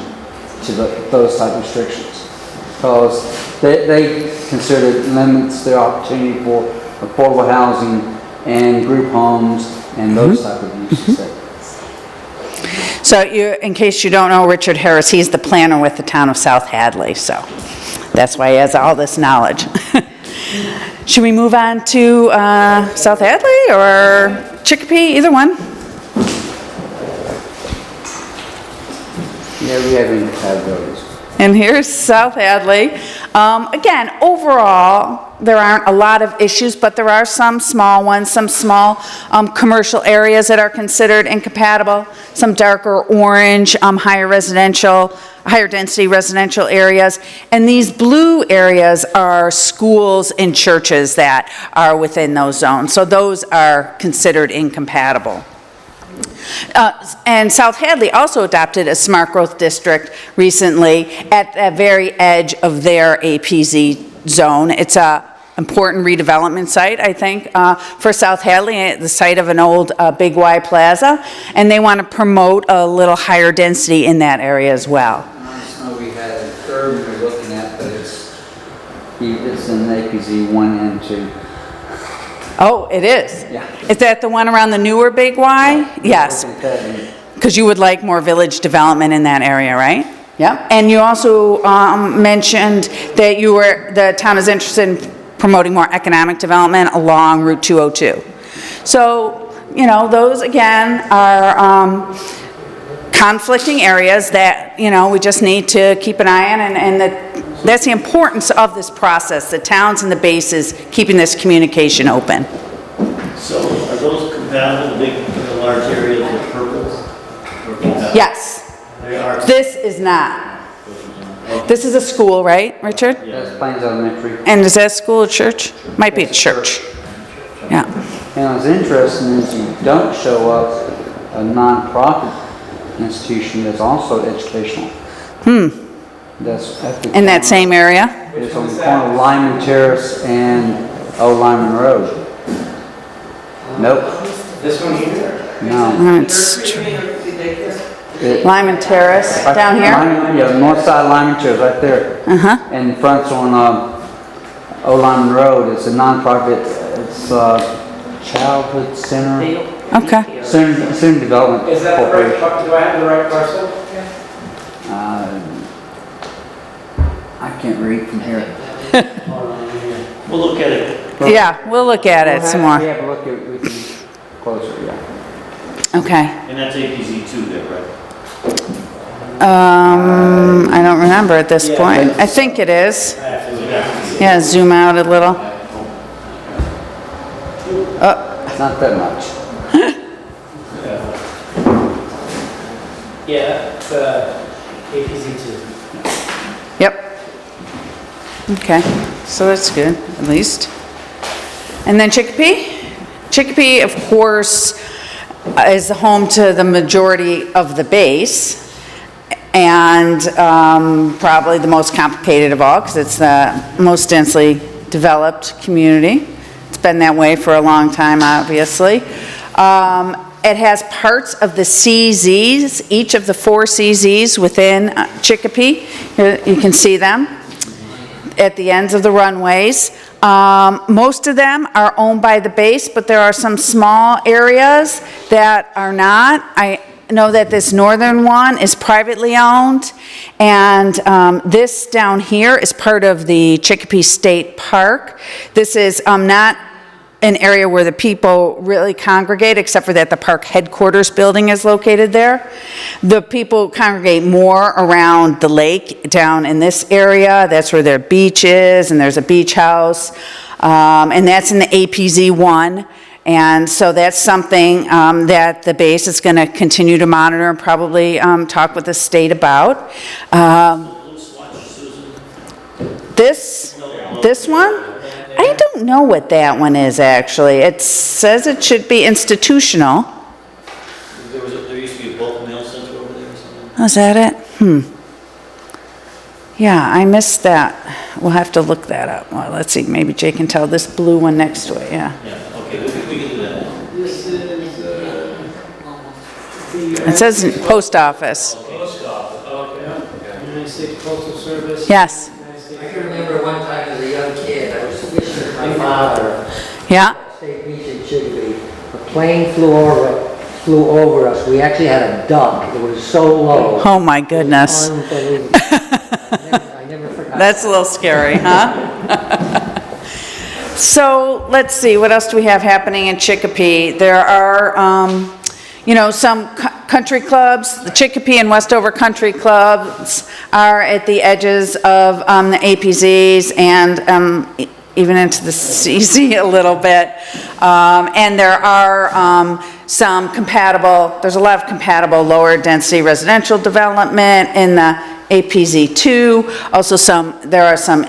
to those type of restrictions, because they consider it limits their opportunity for affordable housing and group homes and those type of uses. So in case you don't know Richard Harris, he's the planner with the town of South Hadley, so that's why he has all this knowledge. Should we move on to South Hadley or Chicopee, either one? Yeah, we haven't had those. And here's South Hadley. Again, overall, there aren't a lot of issues, but there are some small ones, some small commercial areas that are considered incompatible, some darker orange, higher density residential areas. And these blue areas are schools and churches that are within those zones. So those are considered incompatible. And South Hadley also adopted a smart growth district recently at the very edge of their APZ zone. It's an important redevelopment site, I think, for South Hadley, the site of an old Big Y Plaza, and they want to promote a little higher density in that area as well. I just know we had a third we were looking at, but it's in APZ 1 and 2. Oh, it is? Yeah. Is that the one around the newer Big Y? Yeah. Yes. Because you would like more village development in that area, right? Yeah. And you also mentioned that the town is interested in promoting more economic development along Route 202. So, you know, those again are conflicting areas that, you know, we just need to keep an eye on, and that's the importance of this process, the towns and the bases keeping this communication open. So are those compatible, the large areas with purples? Yes. They are. This is not. This is a school, right, Richard? That's Plains Elementary. And is that a school or church? Might be a church. Yeah. And what's interesting is you don't show up a nonprofit institution that's also educational. That's at the In that same area? It's on the corner of Lyman Terrace and Old Lyman Road. Nope. This one here? Lyman Lyman Terrace, down here? Yeah, north side of Lyman Terrace, right there. Uh-huh. And in front's on Old Lyman Road. It's a nonprofit, it's Childhood Center. Okay. Center Development Is that the right, Corporation. do I have the right parcel? I can't read from here. We'll look at it. Yeah, we'll look at it some more. We have a look at it closer, yeah. Okay. And that's APZ 2 there, right? I don't remember at this point. I think it is. Yeah, zoom out a little. Not that much. Yeah, it's APZ 2. Yep. Okay, so that's good, at least. And then Chicopee? Chicopee, of course, is home to the majority of the base, and probably the most complicated of all, because it's the most densely developed community. It's been that way for a long time, obviously. It has parts of the CZs, each of the 4 CZs within Chicopee. Here, you can see them at the ends of the runways. Most of them are owned by the base, but there are some small areas that are not. I know that this northern one is privately owned, and this down here is part of the Chicopee State Park. This is not an area where the people really congregate, except for that the park headquarters building is located there. The people congregate more around the lake down in this area. That's where their beach is, and there's a beach house, and that's in the APZ 1. And so that's something that the base is going to continue to monitor and probably talk with the state about. This one? I don't know what that one is, actually. It says it should be institutional. There used to be a bulk mail center over there or something? Oh, is that it? Yeah, I missed that. We'll have to look that up. Well, let's see, maybe Jay can tell this blue one next to it, yeah. Yeah, okay, we can do that. This is, It says post office. Post office, okay. United States Postal Service. Yes. I can remember one time as a young kid, I was fishing with my father. Yeah. State Beach in Chicopee. A plane flew over us. We actually had a duck. It was so low. Oh, my goodness. Unbelievable. I never forgot. That's a little scary, huh? So, let's see, what else do we have happening in Chicopee? There are, some country clubs. The Chicopee and Westover country clubs are at the edges of the APZs and even into the CZ a little bit. And there are there's a lot of compatible lower density residential development in the APZ2. Also there are some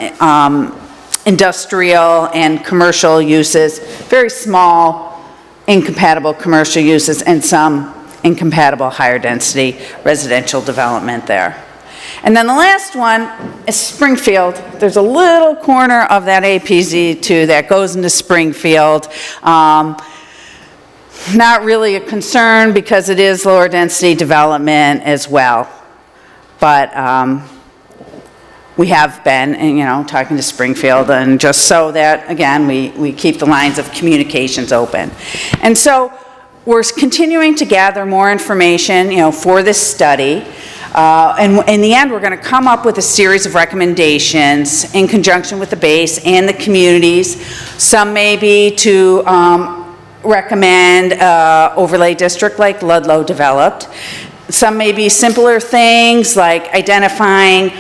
industrial and commercial uses, very small incompatible commercial uses, and some incompatible higher density residential development there. And then the last one is Springfield. There's a little corner of that APZ2 that goes into Springfield. Not really a concern because it is lower density development as well. But we have been, talking to Springfield, and just so that, again, we keep the lines of communications open. And so we're continuing to gather more information, for this study. And in the end, we're going to come up with a series of recommendations in conjunction with the base and the communities. Some may be to recommend overlay district like Ludlow developed. Some may be simpler things like identifying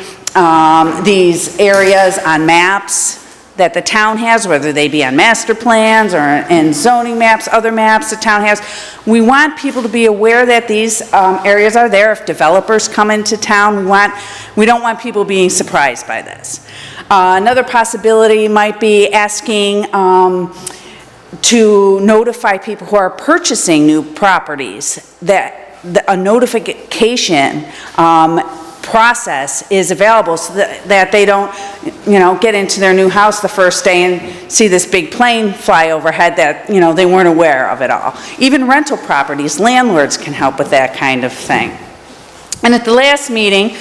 these areas on maps that the town has, whether they be on master plans or in zoning maps, other maps the town has. We want people to be aware that these areas are there. If developers come into town, we don't want people being surprised by this. Another possibility might be asking to notify people who are purchasing new properties that a notification process is available so that they don't, get into their new house the first day and see this big plane fly overhead that, they weren't aware of at all. Even rental properties, landlords can help with that kind of thing. And at the last meeting,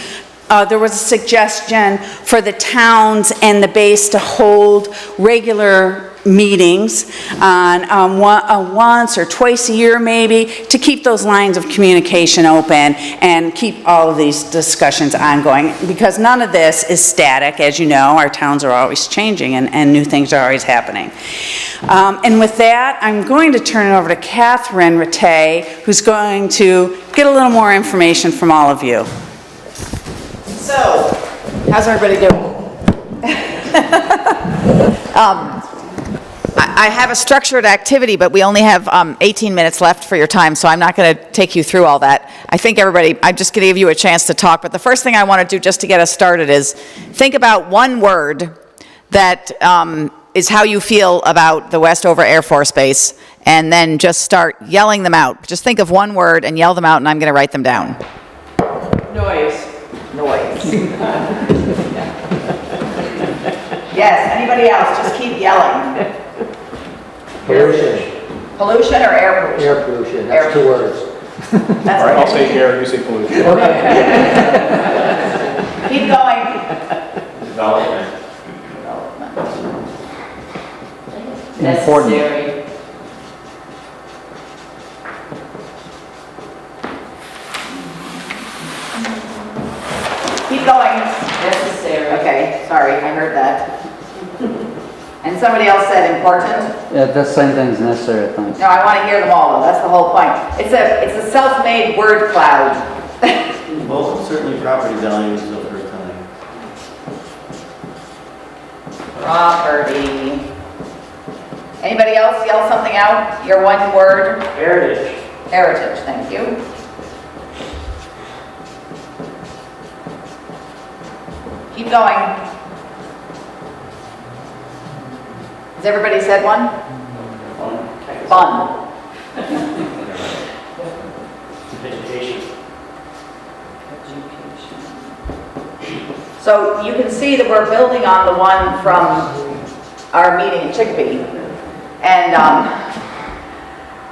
there was a suggestion for the towns and the base to hold regular meetings on once or twice a year maybe, to keep those lines of communication open and keep all of these discussions ongoing, because none of this is static. As you know, our towns are always changing and new things are always happening. And with that, I'm going to turn it over to Catherine Rattay, who's going to get a little more information from all of you. So, how's everybody doing? I have a structured activity, but we only have 18 minutes left for your time, so I'm not going to take you through all that. I think I'm just going to give you a chance to talk, but the first thing I want to do just to get us started is think about one word that is how you feel about the Westover Air Force Base, and then just start yelling them out. Just think of one word and yell them out, and I'm going to write them down. Noise. Yes, anybody else? Just keep yelling. Pollution. Pollution or air pollution? Air pollution, that's 2 words. All right, I'll say air, you say pollution. Keep going. Development. Necessary. Keep going. Necessary. Okay, sorry, I heard that. And somebody else said important. Yeah, the same thing's necessary, I think. No, I want to hear them all, though. That's the whole point. It's a self-made word cloud. Well, certainly property values over time. Property. Anybody else yell something out? Your one word? Heritage. Heritage, thank you. Keep going. Has everybody said one? Fun. Vegetation. So you can see that we're building on the one from our meeting in Chicopee. And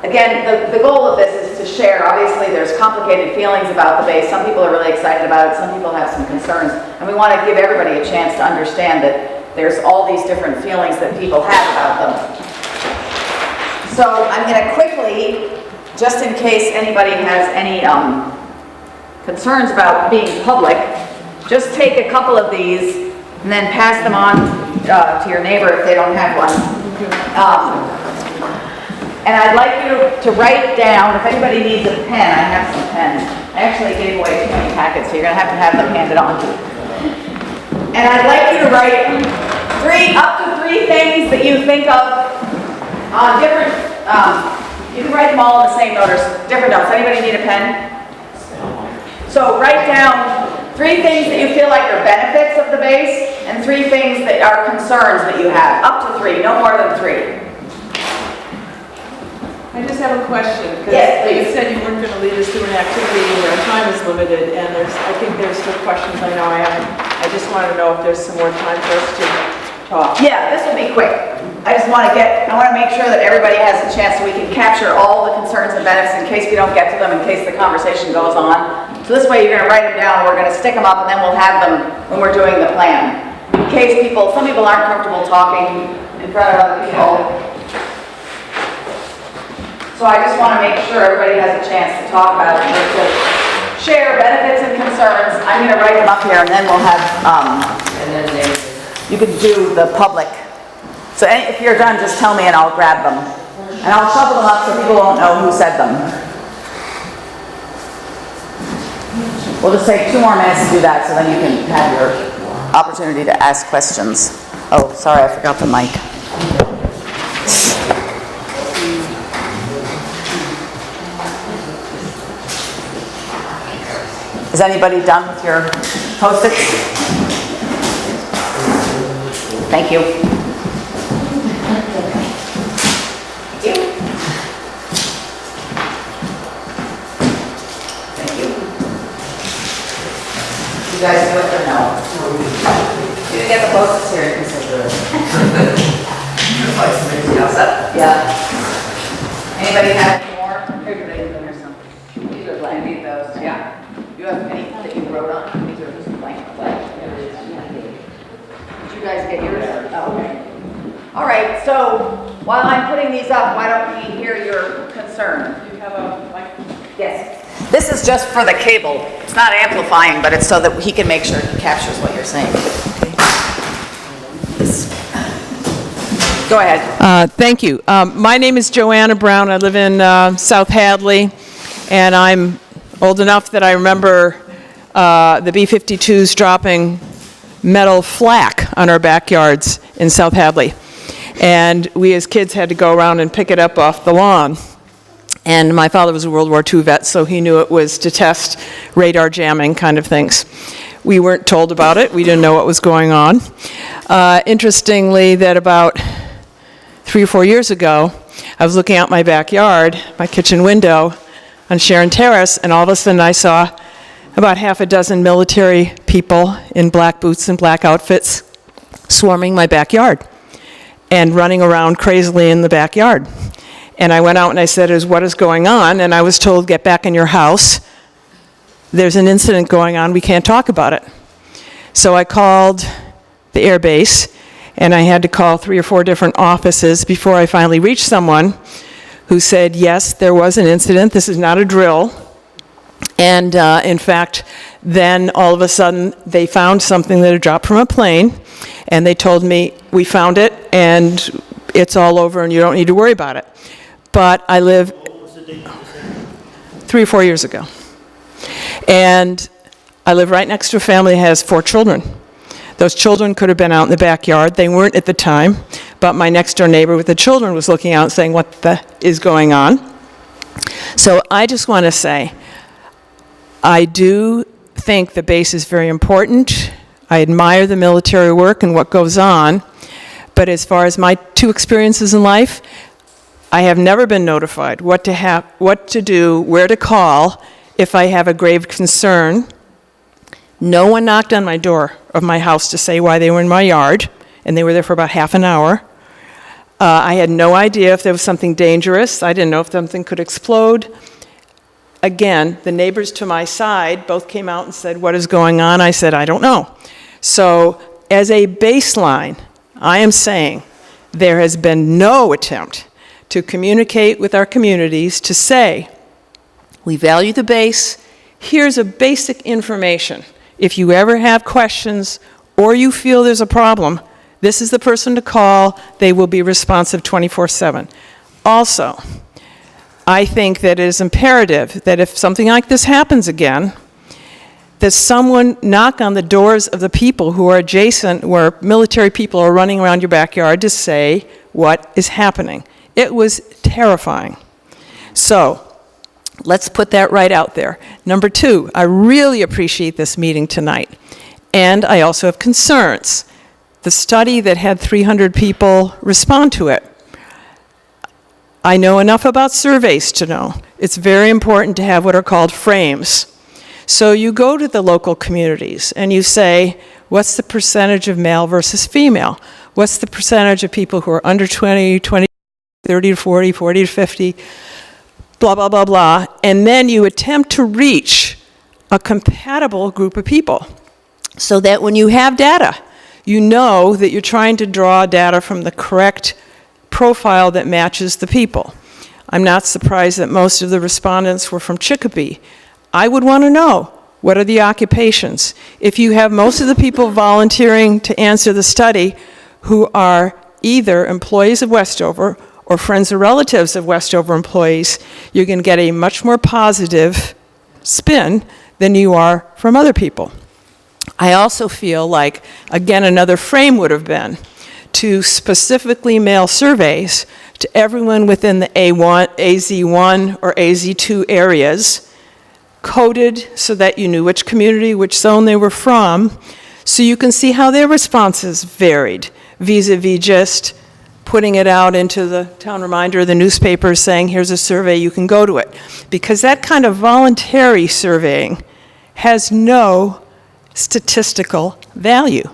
again, the goal of this is to share. Obviously, there's complicated feelings about the base. Some people are really excited about it. Some people have some concerns. And we want to give everybody a chance to understand that there's all these different feelings that people have about them. So I'm going to quickly, just in case anybody has any concerns about being public, just take a couple of these and then pass them on to your neighbor if they don't have one. And I'd like you to write down, if anybody needs a pen, I have some pens. I actually gave away too many packets, so you're going to have them handed on to you. And I'd like you to write up to three things that you think of on different, you can write them all in the same note or different notes. Anybody need a pen? So write down 3 things that you feel like are benefits of the base, and 3 things that are concerns that you have. Up to 3, no more than 3. I just have a question, because Yes, you please. said you weren't going to lead us through an activity where our time is limited, and I think there's still questions I know I haven't. I just want to know if there's some more time for us to talk. Yeah, this will be quick. I want to make sure that everybody has a chance so we can capture all the concerns and benefits in case we don't get to them, in case the conversation goes on. So this way you're going to write them down, we're going to stick them up, and then we'll have them when we're doing the plan. In case some people aren't comfortable talking in front of other people. So I just want to make sure everybody has a chance to talk about it, to share benefits and concerns. I'm going to write them up here, and then we'll have, and then you can do the public. So if you're done, just tell me and I'll grab them. And I'll shuffle them up so people won't know who said them. We'll just take 2 more minutes to do that, so then you can have your opportunity to ask questions. Oh, sorry, I forgot the mic. Is anybody done with your Post-its? Thank you. You guys do it or no? You didn't get the closest here, you can say good. Yeah. Anybody have any more? Or something? These are blank, need those, yeah. You have any that you wrote on? These are just blank. Did you guys get yours? Oh, okay. All right, so while I'm putting these up, why don't we hear your concern? Do you have a mic? Yes. This is just for the cable. It's not amplifying, but it's so that he can make sure he captures what you're saying. Go ahead. Thank you. My name is Joanna Brown. I live in South Hadley, and I'm old enough that I remember the B-52s dropping metal flak on our backyards in South Hadley. And we as kids had to go around and pick it up off the lawn. And my father was a World War II vet, so he knew it was to test radar jamming kind of things. We weren't told about it. We didn't know what was going on. Interestingly, that about 3 or 4 years ago, I was looking out my backyard, my kitchen window on Sharon Terrace, and all of a sudden I saw about half a dozen military people in black boots and black outfits swarming my backyard and running around crazily in the backyard. And I went out and I said, what is going on? And I was told, get back in your house. There's an incident going on. We can't talk about it. So I called the air base, and I had to call 3 or 4 different offices before I finally reached someone who said, yes, there was an incident. This is not a drill. And in fact, then all of a sudden, they found something that had dropped from a plane, and they told me, we found it, and it's all over, and you don't need to worry about it. But I live 3 or 4 years ago. And I live right next to a family that has 4 children. Those children could have been out in the backyard. They weren't at the time, but my next door neighbor with the children was looking out and saying, what is going on? So I just want to say, I do think the base is very important. I admire the military work and what goes on. But as far as my 2 experiences in life, I have never been notified what to do, where to call if I have a grave concern. No one knocked on my door of my house to say why they were in my yard, and they were there for about half an hour. I had no idea if there was something dangerous. I didn't know if something could explode. Again, the neighbors to my side both came out and said, what is going on? I said, I don't know. So as a baseline, I am saying there has been no attempt to communicate with our communities to say, we value the base, here's a basic information. If you ever have questions or you feel there's a problem, this is the person to call. They will be responsive 24/7. Also, I think that it is imperative that if something like this happens again, that someone knock on the doors of the people who are adjacent, where military people are running around your backyard, to say what is happening. It was terrifying. So let's put that right out there. Number 2, I really appreciate this meeting tonight. And I also have concerns. The study that had 300 people respond to it. I know enough about surveys to know it's very important to have what are called frames. So you go to the local communities and you say, what's the percentage of male versus female? What's the percentage of people who are under 20, 30 to 40, 40 to 50, blah, blah, blah, blah. And then you attempt to reach a compatible group of people so that when you have data, you know that you're trying to draw data from the correct profile that matches the people. I'm not surprised that most of the respondents were from Chicopee. I would want to know, what are the occupations? If you have most of the people volunteering to answer the study who are either employees of Westover or friends or relatives of Westover employees, you're going to get a much more positive spin than you are from other people. I also feel like, again, another frame would have been to specifically mail surveys to everyone within the A1, AZ1 or AZ2 areas, coded so that you knew which community, which zone they were from, so you can see how their responses varied, vis-a-vis just putting it out into the town reminder, the newspaper, saying, here's a survey, you can go to it. Because that kind of voluntary surveying has no statistical value.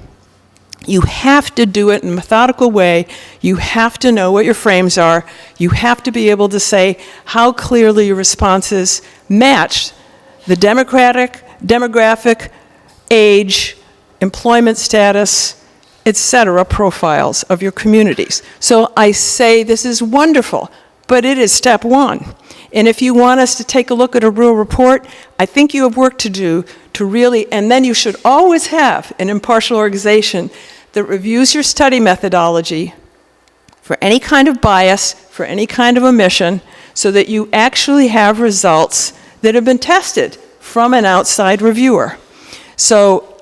You have to do it in a methodical way. You have to know what your frames are. You have to be able to say how clearly your responses match the demographic, age, employment status, etc. profiles of your communities. So I say this is wonderful, but it is step one. And if you want us to take a look at a rural report, I think you have work to do to really, and then you should always have an impartial organization that reviews your study methodology for any kind of bias, for any kind of omission, so that you actually have results that have been tested from an outside reviewer. So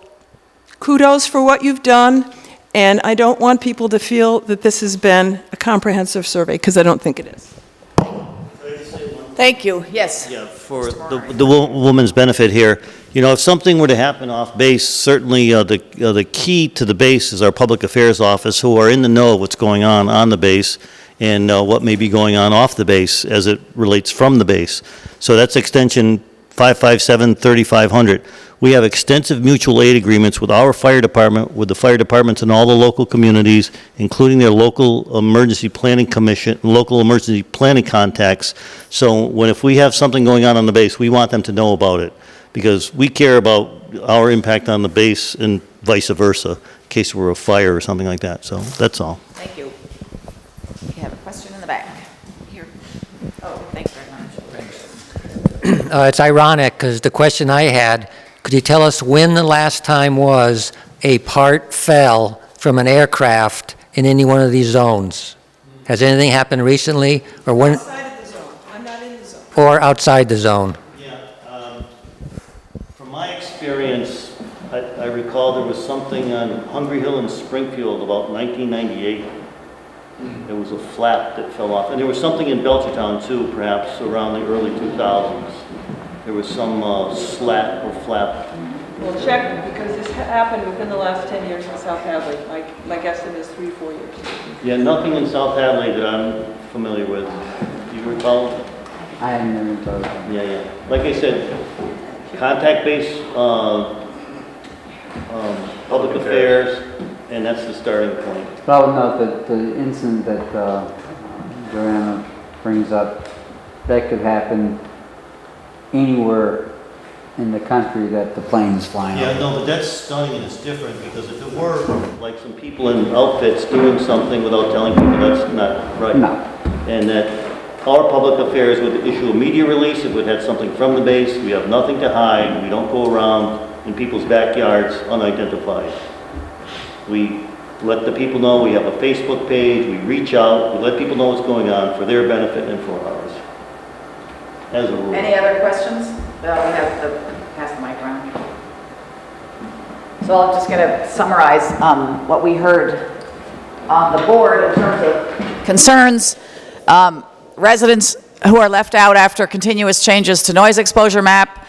kudos for what you've done, and I don't want people to feel that this has been a comprehensive survey, because I don't think it is. Thank you, yes. Yeah, for the woman's benefit here, you know, if something were to happen off base, certainly the key to the base is our public affairs office, who are in the know of what's going on the base and what may be going on off the base as it relates from the base. So that's extension 557-3500. We have extensive mutual aid agreements with our fire department, with the fire departments in all the local communities, including their local emergency planning commission, local emergency planning contacts. So if we have something going on the base, we want them to know about it, because we care about our impact on the base and vice versa, in case we're a fire or something like that. So that's all. Thank you. We have a question in the back. Here. Oh, thanks very much. It's ironic, because the question I had, could you tell us when the last time was a part fell from an aircraft in any one of these zones? Has anything happened recently, or when? Outside of the zone. I'm not in the zone. Or outside the zone? Yeah, from my experience, I recall there was something on Hungry Hill in Springfield about 1998. There was a flap that fell off, and there was something in Belchertown too, perhaps around the early 2000s. There was some slat or flap. Well, check, because this happened within the last 10 years in South Hadley. My guesstimate is 3-4 years. Yeah, nothing in South Hadley that I'm familiar with. Do you recall? I have never been told that. Yeah. Like I said, contact-based public affairs, and that's the starting point. But I would note that the incident that Joanna brings up, that could happen anywhere in the country that the plane is flying over. Yeah, no, but that's stunning and it's different, because if it were like some people in outfits doing something without telling people, that's not right. No. And that our public affairs would issue a media release if it had something from the base. We have nothing to hide. We don't go around in people's backyards unidentified. We let the people know. We have a Facebook page. We reach out. We let people know what's going on for their benefit and for ours. As a rule. Any other questions? Well, we have to pass the mic around. So I'm just going to summarize what we heard on the board in terms of concerns. Residents who are left out after continuous changes to noise exposure map,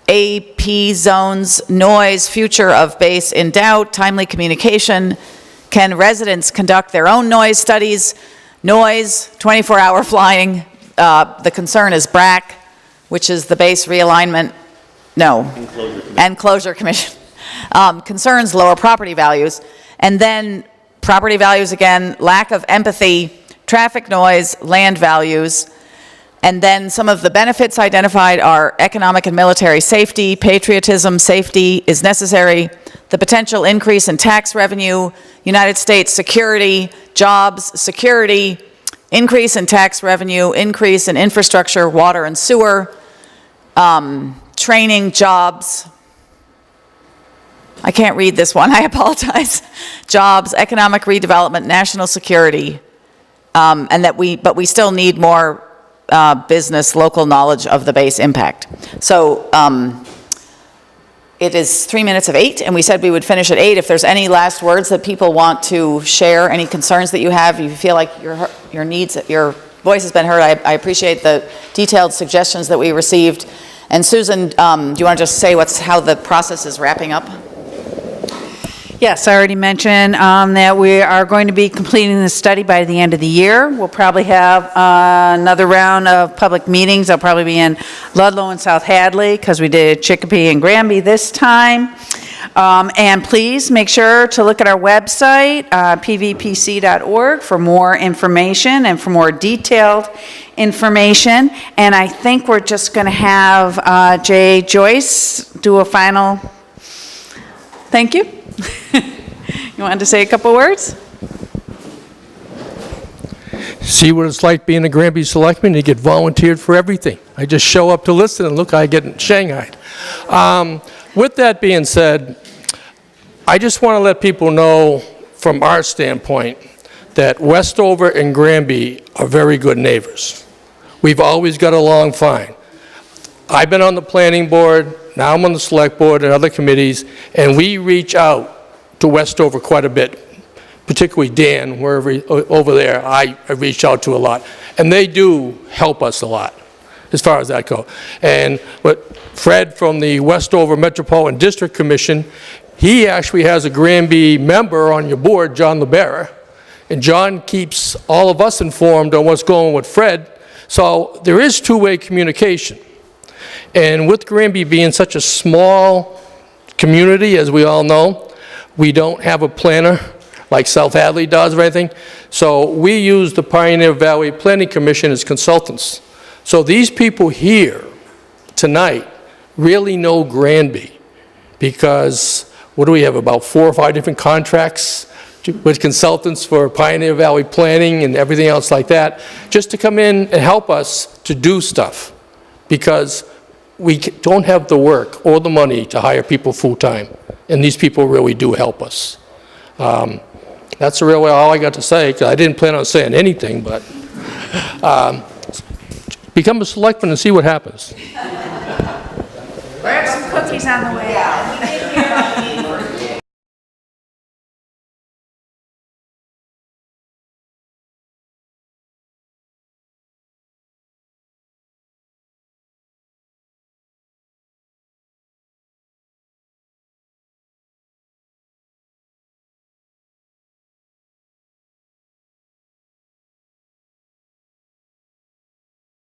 AP zones, noise, future of base in doubt, timely communication. Can residents conduct their own noise studies? Noise, 24-hour flying. The concern is BRAC, which is the base realignment, and closure commission. Concerns, lower property values. And then property values again, lack of empathy, traffic noise, land values. And then some of the benefits identified are economic and military safety, patriotism, safety is necessary, the potential increase in tax revenue, United States security, jobs, security, increase in tax revenue, increase in infrastructure, water and sewer, training, jobs. I can't read this one, I apologize. Jobs, economic redevelopment, national security, but we still need more business, local knowledge of the base impact. So it is 3 minutes of 8, and we said we would finish at 8. If there's any last words that people want to share, any concerns that you have, you feel like your needs, your voice has been heard, I appreciate the detailed suggestions that we received. And Susan, do you want to just say how the process is wrapping up? Yes, I already mentioned that we are going to be completing the study by the end of the year. We'll probably have another round of public meetings. I'll probably be in Ludlow and South Hadley because we did Chicopee and Granby this time. And please make sure to look at our website, pvpc.org, for more information and for more detailed information. And I think we're just going to have J Joyce do a final thank you. You wanted to say a couple words? See what it's like being a Granby selectman? You get volunteered for everything. I just show up to listen, and look, I get shanghaied. With that being said, I just want to let people know from our standpoint that Westover and Granby are very good neighbors. We've always got along fine. I've been on the planning board, now I'm on the select board and other committees, and we reach out to Westover quite a bit, particularly Dan, wherever over there, I reach out to a lot. And they do help us a lot, as far as that goes. And what Fred from the Westover Metropolitan District Commission, he actually has a Granby member on your board, John LeBera, and John keeps all of us informed on what's going with Fred. So there is two-way communication. And with Granby being such a small community, as we all know, we don't have a planner like South Hadley does or anything. So we use the Pioneer Valley Planning Commission as consultants. So these people here tonight really know Granby because, what do we have, about 4 or 5 different contracts with consultants for Pioneer Valley planning and everything else like that, just to come in and help us to do stuff, because we don't have the work or the money to hire people full-time, and these people really do help us. That's really all I got to say, because I didn't plan on saying anything, but become a selectman and see what happens. Grab some cookies on the way out.